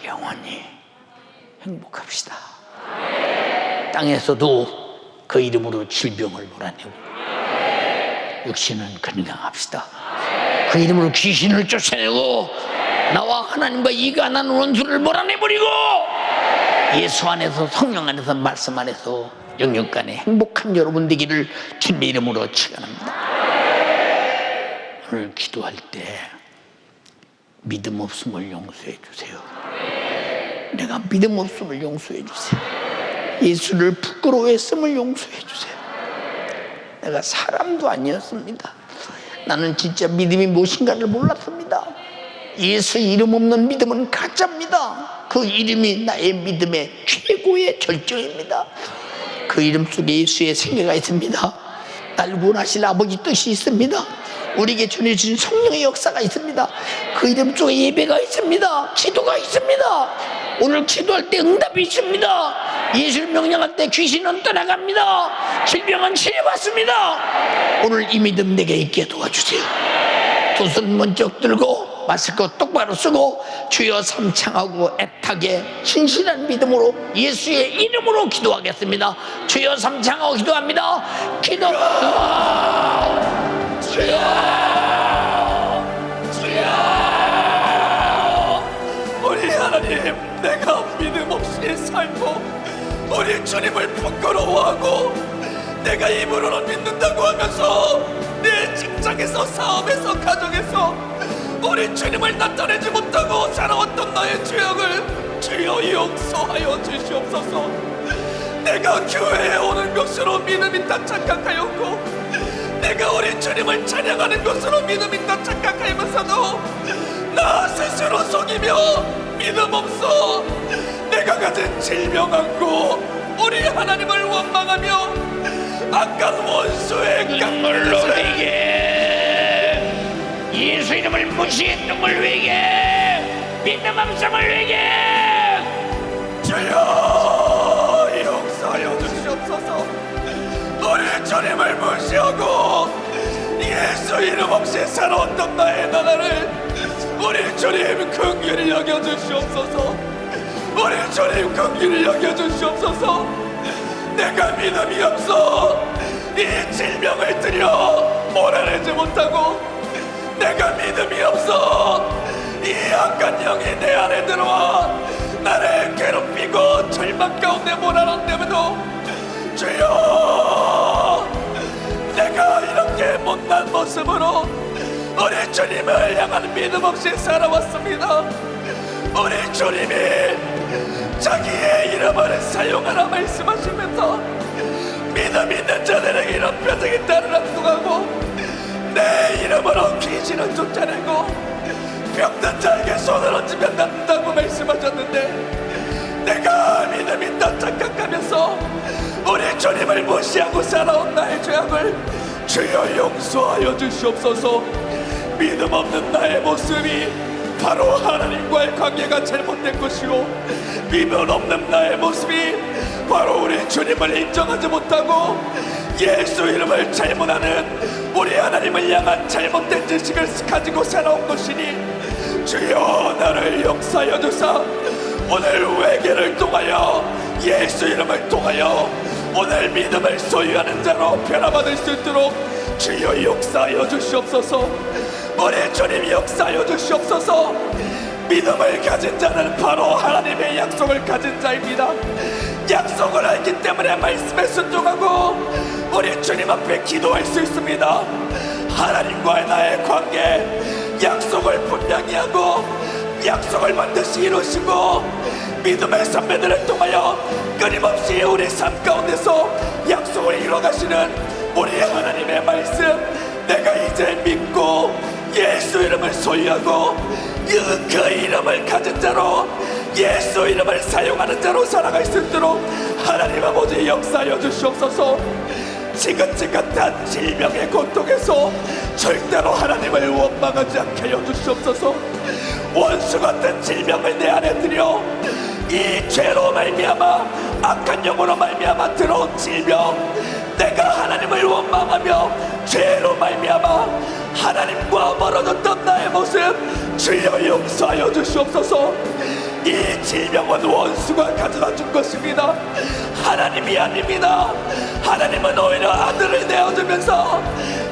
영원히 행복합시다. 땅에서도 그 이름으로 질병을 몰아내고 육신은 건강합시다. 그 이름으로 귀신을 쫓아내고 나와 하나님과 이가 나는 원수를 몰아내버리고 예수 안에서, 성령 안에서, 말씀 안에서 영육간에 행복한 여러분 되기를 주님의 이름으로 축원합니다. 오늘 기도할 때 믿음 없음을 용서해 주세요. 내가 믿음 없음을 용서해 주세요. 예수를 부끄러워했음을 용서해 주세요. 내가 사람도 아니었습니다. 나는 진짜 믿음이 무엇인가를 몰랐습니다. 예수 이름 없는 믿음은 가짜입니다. 그 이름이 나의 믿음의 최고의 절정입니다. 그 이름 속에 예수의 생애가 있습니다. 날 구원하실 아버지 뜻이 있습니다. 우리에게 전해주신 성령의 역사가 있습니다. 그 이름 속에 예배가 있습니다. 기도가 있습니다. 오늘 기도할 때 응답이 있습니다. 예수를 명령할 때 귀신은 떠나갑니다. 질병은 치료받습니다. 오늘 이 믿음 내게 있게 도와주세요. 두 손 번쩍 들고 마스크 똑바로 쓰고 주여 삼창하고 애타게 신실한 믿음으로 예수의 이름으로 기도하겠습니다. 주여 삼창하고 기도합니다. 기도. 주여, 주여. 우리 하나님, 내가 믿음 없이 살고 우리 주님을 부끄러워하고 내가 입으로는 믿는다고 하면서 내 직장에서, 사업에서, 가정에서 우리 주님을 나타내지 못하고 살아왔던 나의 죄악을 주여 용서하여 주시옵소서. 내가 교회에 오는 것으로 믿음이 있다 착각하였고, 내가 우리 주님을 찬양하는 것으로 믿음이 있다 착각하면서도 나 스스로 속이며 믿음 없어 내가 가진 질병 안고 우리 하나님을 원망하며 악한 원수의 눈물로 깡물로 회개, 예수 이름을 무시했던 걸 회개, 믿음 없음을 회개. 주여 용서하여 주시옵소서. 우리 주님을 무시하고 예수 이름 없이 살아왔던 나의 나라를 우리 주님 긍휼히 여겨 주시옵소서. 우리 주님 긍휼히 여겨 주시옵소서. 내가 믿음이 없어 이 질병을 들여 몰아내지 못하고, 내가 믿음이 없어 이 악한 영이 내 안에 들어와 나를 괴롭히고 절망 가운데 몰아넣는데도 주여, 내가 이렇게 못난 모습으로 우리 주님을 향한 믿음 없이 살아왔습니다. 우리 주님이 자기의 이름을 사용하라 말씀하시면서 믿음 있는 자들에게 이런 표적이 따르라 통하고 내 이름으로 귀신을 쫓아내고 병든 자에게 손을 얹으면 낫는다고 말씀하셨는데, 내가 믿음 있다 착각하면서 우리 주님을 무시하고 살아온 나의 죄악을 주여 용서하여 주시옵소서. 믿음 없는 나의 모습이 바로 하나님과의 관계가 잘못된 것이요, 믿음 없는 나의 모습이 바로 우리 주님을 인정하지 못하고 예수 이름을 잘못하는 우리 하나님을 향한 잘못된 지식을 가지고 살아온 것이니 주여 나를 용서하여 주사 오늘 회개를 통하여 예수 이름을 통하여 오늘 믿음을 소유하는 자로 변화받을 수 있도록 주여 역사하여 주시옵소서. 우리 주님 역사하여 주시옵소서. 믿음을 가진 자는 바로 하나님의 약속을 가진 자입니다. 약속을 알기 때문에 말씀에 순종하고 우리 주님 앞에 기도할 수 있습니다. 하나님과의 나의 관계, 약속을 분명히 하고 약속을 반드시 이루시고 믿음의 선배들을 통하여 끊임없이 우리 삶 가운데서 약속을 이뤄가시는 우리 하나님의 말씀, 내가 이제 믿고 예수 이름을 소유하고 그 이름을 가진 자로 예수 이름을 사용하는 자로 살아갈 수 있도록 하나님 아버지 역사하여 주시옵소서. 지긋지긋한 질병의 고통에서 절대로 하나님을 원망하지 않게 하여 주시옵소서. 원수 같은 질병을 내 안에 들여 이 죄로 말미암아 악한 영으로 말미암아 들어온 질병, 내가 하나님을 원망하며 죄로 말미암아 하나님과 멀어졌던 나의 모습 주여 용서하여 주시옵소서. 이 질병은 원수가 가져다 준 것입니다. 하나님이 아닙니다. 하나님은 오히려 아들을 내어주면서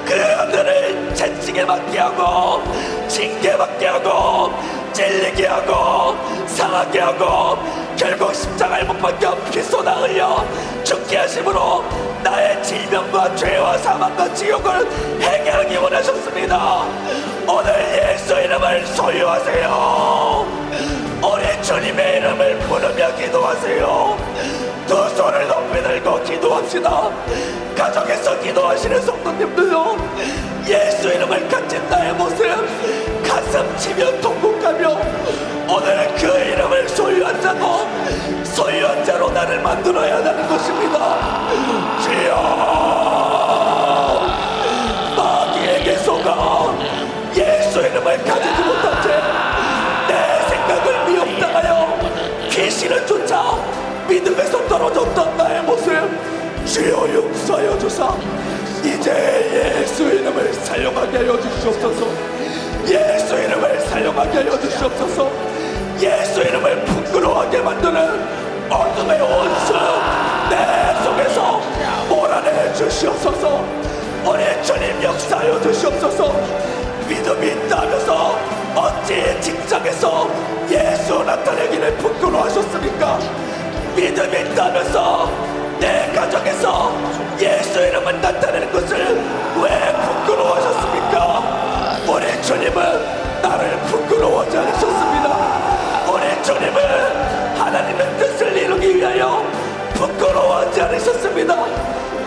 그 아들을 채찍에 맞게 하고 징계받게 하고 찔리게 하고 상하게 하고 결국 십자가에 못 박혀 피 쏟아 흘려 죽게 하심으로 나의 질병과 죄와 사망과 지옥을 해결하기 원하셨습니다. 오늘 예수 이름을 소유하세요. 우리 주님의 이름을 부르며 기도하세요. 두 손을 높이 들고 기도합시다. 가정에서 기도하시는 성도님들도 예수 이름을 가진 나의 모습 가슴 치며 통곡하며 오늘 그 이름을 소유한 자고 소유한 자로 나를 만들어야 하는 것입니다. 주여, 마귀에게 속아 예수 이름을 가지지 못한 채 내 생각을 미혹당하여 귀신을 쫓아 믿음에서 떨어졌던 나의 모습 주여 용서하여 주사 이제 예수 이름을 사용하게 하여 주시옵소서. 예수 이름을 사용하게 하여 주시옵소서. 예수 이름을 부끄러워하게 만드는 어둠의 원수 내 속에서 몰아내 주시옵소서. 우리 주님 역사하여 주시옵소서. 믿음이 있다면서 어찌 직장에서 예수 나타내기를 부끄러워하셨습니까? 믿음이 있다면서 내 가정에서 예수 이름을 나타내는 것을 왜 부끄러워하셨습니까? 우리 주님은 나를 부끄러워하지 않으셨습니다. 우리 주님은 하나님의 뜻을 이루기 위하여 부끄러워하지 않으셨습니다.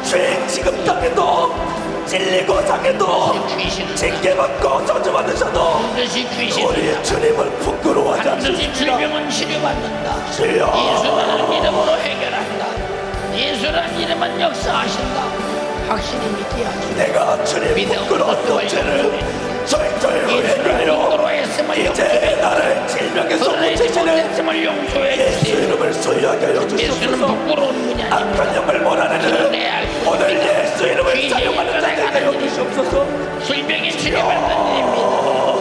죄 지급당해도 찔리고 상해도 징계받고 저주받으셔도 반드시 귀신 우리 주님을 부끄러워하지 반드시 않으십니다. 질병은 치료받는다. 주여 예수라는 이름으로 해결한다. 예수라는 이름은 역사하신다. 확실히 믿게 하시고 내가 주님 부끄러웠던 죄를 절절 회개하여 부끄러워했음을 이제 나를 질병에서 고치시는 했음을 용서해 예수 주세요. 이름을 소유하게 하여 예수는 주시옵소서. 부끄러운 분이 아닙니다. 악한 영을 몰아내는 오늘 예수 이름을 사용하는 자에게 하여 주시옵소서. 질병이 치료받는 일입니다.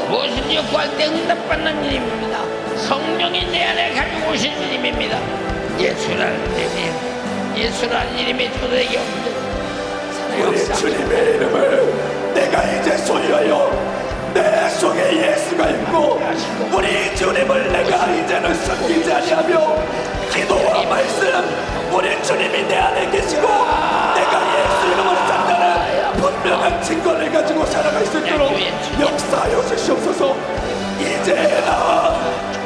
무엇인지 구할 때 응답받는 일입니다. 성령이 내 안에 가지고 오신 일입니다. 예수라는 이름, 예수라는 이름이 도대체 없는 우리 주님의 이름을 내가 이제 소유하여 내 속에 예수가 있고 우리 주님을 내가 이제는 숨기지 아니하며 기도와 말씀 우리 주님이 내 안에 계시고 내가 예수 이름을 산다는 분명한 증거를 가지고 살아갈 수 있도록 역사하여 주시옵소서. 이제 나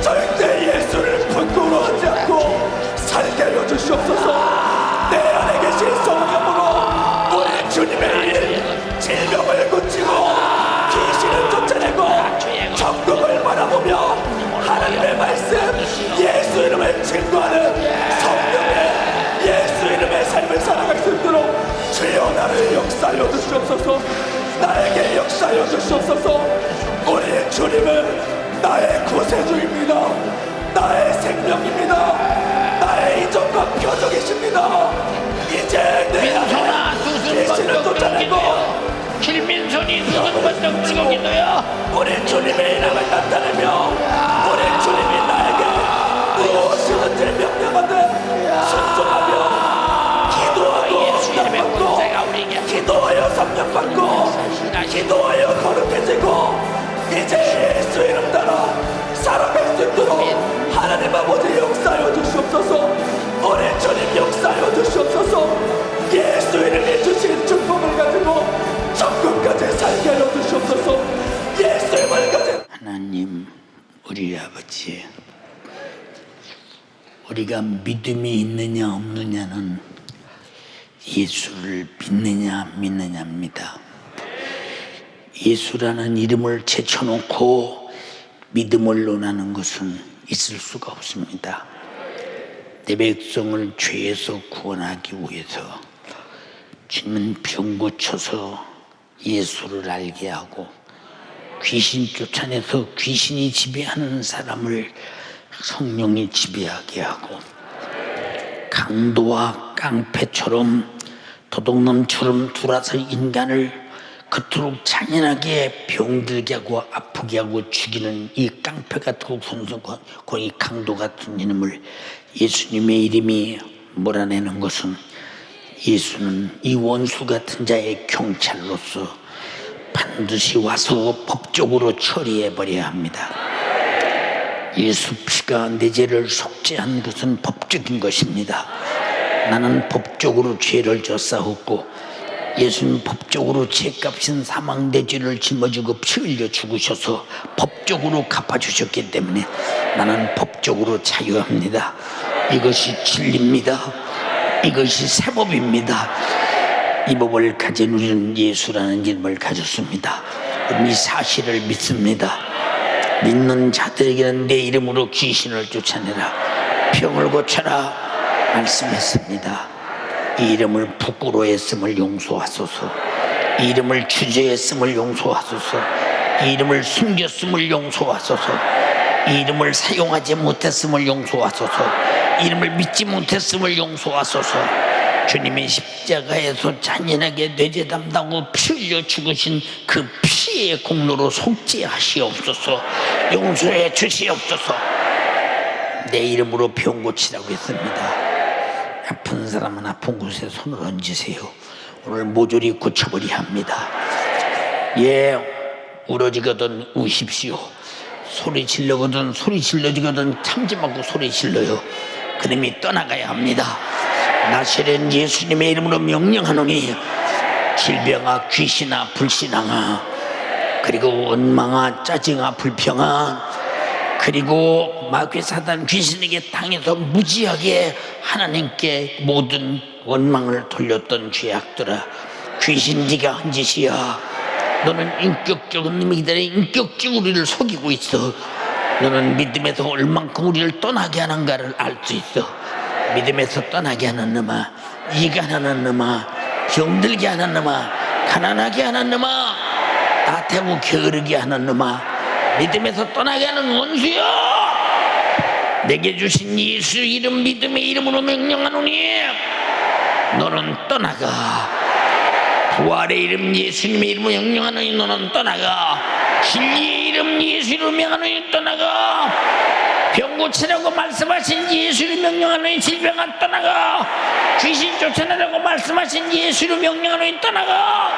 절대 예수를 부끄러워하지 않고 살게 하여 주시옵소서. 내 안에 계신 성령으로 우리 주님의 일 질병을 고치고 귀신을 쫓아내고 천국을 바라보며 하나님의 말씀 예수 이름을 증거하는 성령의 예수 이름의 삶을 살아갈 수 있도록 주여 나를 역사하여 주시옵소서. 나에게 역사하여 주시옵소서. 우리 주님은 나의 구세주입니다. 나의 생명입니다. 나의 이적과 표적이십니다. 이제 내 안에 귀신을 쫓아내고 길민손이 두손 번쩍 들고 기도야. 우리 주님의 이름을 나타내며 우리 주님이 나에게 무엇이든지 명령하되 순종하며 기도하고 응답받고 기도하여 성령받고 기도하여 거룩해지고 이제 예수 이름 따라 살아갈 수 있도록 하나님 아버지 역사하여 주시옵소서. 우리 주님 역사하여 주시옵소서. 예수 이름이 주신 축복을 가지고 천국까지 살게 하여 주시옵소서. 예수 이름을 가진 하나님, 우리 아버지, 우리가 믿음이 있느냐 없느냐는 예수를 믿느냐 안 믿느냐입니다. 예수라는 이름을 제쳐놓고 믿음을 논하는 것은 있을 수가 없습니다. 내 백성을 죄에서 구원하기 위해서 주님은 병 고쳐서 예수를 알게 하고 귀신 쫓아내서 귀신이 지배하는 사람을 성령이 지배하게 하고 강도와 깡패처럼 도둑놈처럼 돌아서 인간을 그토록 잔인하게 병들게 하고 아프게 하고 죽이는 이 깡패 같은 손수건 이 강도 같은 이름을 예수님의 이름이 몰아내는 것은 예수는 이 원수 같은 자의 경찰로서 반드시 와서 법적으로 처리해버려야 합니다. 예수 피가 내 죄를 속죄한 것은 법적인 것입니다. 나는 법적으로 죄를 졌사옵고 예수님 법적으로 죄값인 사망 내 죄를 짊어지고 피 흘려 죽으셔서 법적으로 갚아주셨기 때문에 나는 법적으로 자유합니다. 이것이 진리입니다. 이것이 세법입니다. 이 법을 가진 우리는 예수라는 이름을 가졌습니다. 우리는 이 사실을 믿습니다. 믿는 자들에게는 내 이름으로 귀신을 쫓아내라, 병을 고쳐라 말씀했습니다. 이 이름을 부끄러워했음을 용서하소서. 이 이름을 주저했음을 용서하소서. 이 이름을 숨겼음을 용서하소서. 이 이름을 사용하지 못했음을 용서하소서. 이 이름을 믿지 못했음을 용서하소서. 주님이 십자가에서 잔인하게 뇌제 담당하고 피 흘려 죽으신 그 피의 공로로 속죄하시옵소서. 용서해 주시옵소서. 내 이름으로 병 고치라고 했습니다. 아픈 사람은 아픈 곳에 손을 얹으세요. 오늘 모조리 고쳐버려야 합니다. 예, 울어지거든 우십시오. 소리 질러거든 소리 질러지거든 참지 말고 소리 질러요. 그놈이 떠나가야 합니다. 나시렛 예수님의 이름으로 명령하노니 질병아, 귀신아, 불신앙아, 그리고 원망아, 짜증아, 불평아, 그리고 마귀 사단 귀신에게 당해서 무지하게 하나님께 모든 원망을 돌렸던 죄악들아, 귀신 네가 한 짓이야. 너는 인격적인 놈이들의 인격적으로 우리를 속이고 있어. 너는 믿음에서 얼만큼 우리를 떠나게 하는가를 알 수 있어. 믿음에서 떠나게 하는 놈아, 이간하는 놈아, 병들게 하는 놈아, 가난하게 하는 놈아, 나태하고 게으르게 하는 놈아, 믿음에서 떠나게 하는 원수여, 내게 주신 예수 이름 믿음의 이름으로 명령하노니 너는 떠나가. 부활의 이름 예수님의 이름으로 명령하노니 너는 떠나가. 진리의 이름 예수 이름으로 명령하노니 떠나가. 병 고치라고 말씀하신 예수 이름으로 명령하노니 질병아 떠나가. 귀신 쫓아내라고 말씀하신 예수 이름으로 명령하노니 떠나가.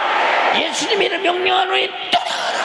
예수님의 이름으로 명령하노니 떠나가라.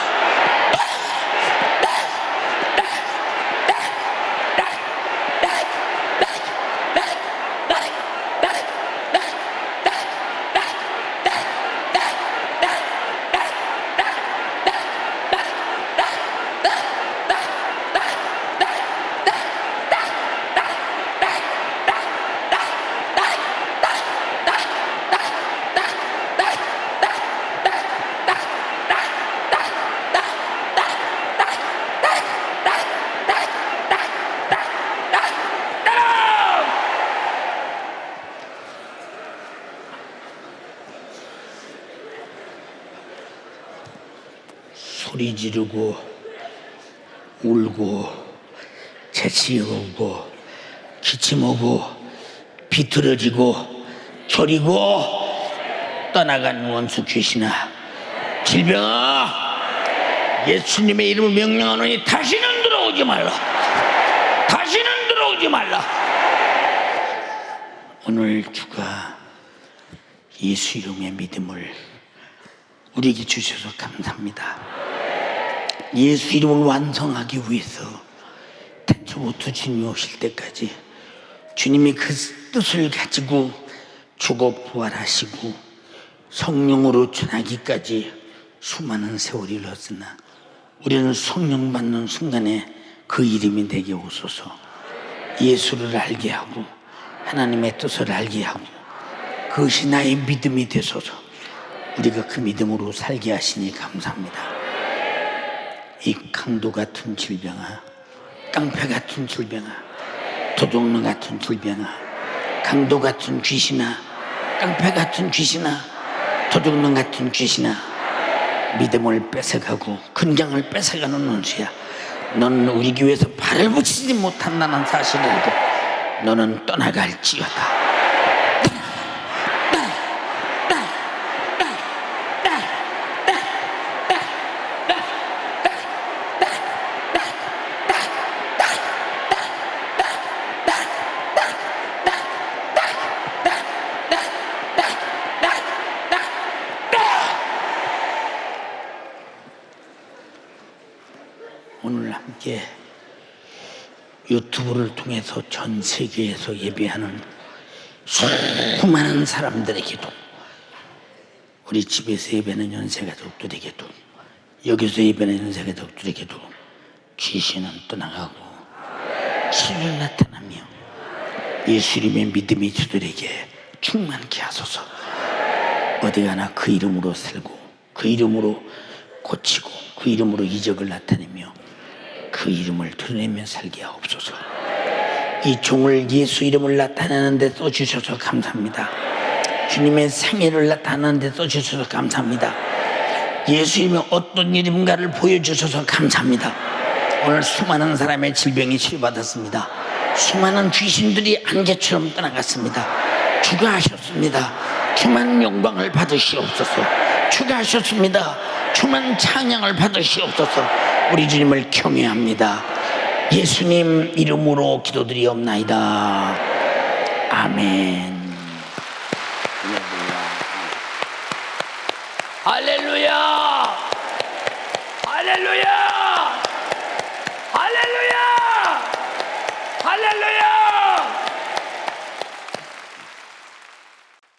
소리 지르고 울고 재치오고 기침오고 비틀어지고 저리고 떠나간 원수 귀신아, 질병아, 예수님의 이름을 명령하노니 다시는 들어오지 말라. 다시는 들어오지 말라. 오늘 주가 예수 이름의 믿음을 우리에게 주셔서 감사합니다. 예수 이름을 완성하기 위해서 태초부터 주님이 오실 때까지 주님이 그 뜻을 가지고 죽어 부활하시고 성령으로 전하기까지 수많은 세월이 흘렀으나 우리는 성령 받는 순간에 그 이름이 내게 오소서. 예수를 알게 하고 하나님의 뜻을 알게 하고 그것이 나의 믿음이 되소서. 우리가 그 믿음으로 살게 하시니 감사합니다. 이 강도 같은 질병아, 깡패 같은 질병아, 도둑놈 같은 질병아, 강도 같은 귀신아, 깡패 같은 귀신아, 도둑놈 같은 귀신아, 믿음을 뺏어가고 건강을 뺏어가는 원수야. 너는 우리 교회에서 발을 붙이지 못한다는 사실을 알고 너는 떠나갈지어다. 오늘 함께 유튜브를 통해서 전 세계에서 예배하는 수많은 사람들에게도, 우리 집에서 예배하는 연세가족들에게도, 여기서 예배하는 연세가족들에게도 귀신은 떠나가고 치유를 나타나며 예수 이름의 믿음이 저들에게 충만케 하소서. 어디 가나 그 이름으로 살고 그 이름으로 고치고 그 이름으로 이적을 나타내며 그 이름을 드러내며 살게 하옵소서. 이 종을 예수 이름을 나타내는 데 써주셔서 감사합니다. 주님의 생애를 나타내는 데 써주셔서 감사합니다. 예수 이름이 어떤 이름인가를 보여주셔서 감사합니다. 오늘 수많은 사람의 질병이 치유받았습니다. 수많은 귀신들이 안개처럼 떠나갔습니다. 주가 하셨습니다. 주만 영광을 받으시옵소서. 주가 하셨습니다. 주만 찬양을 받으시옵소서. 우리 주님을 경외합니다. 예수님 이름으로 기도드리옵나이다. 아멘. 할렐루야. 할렐루야.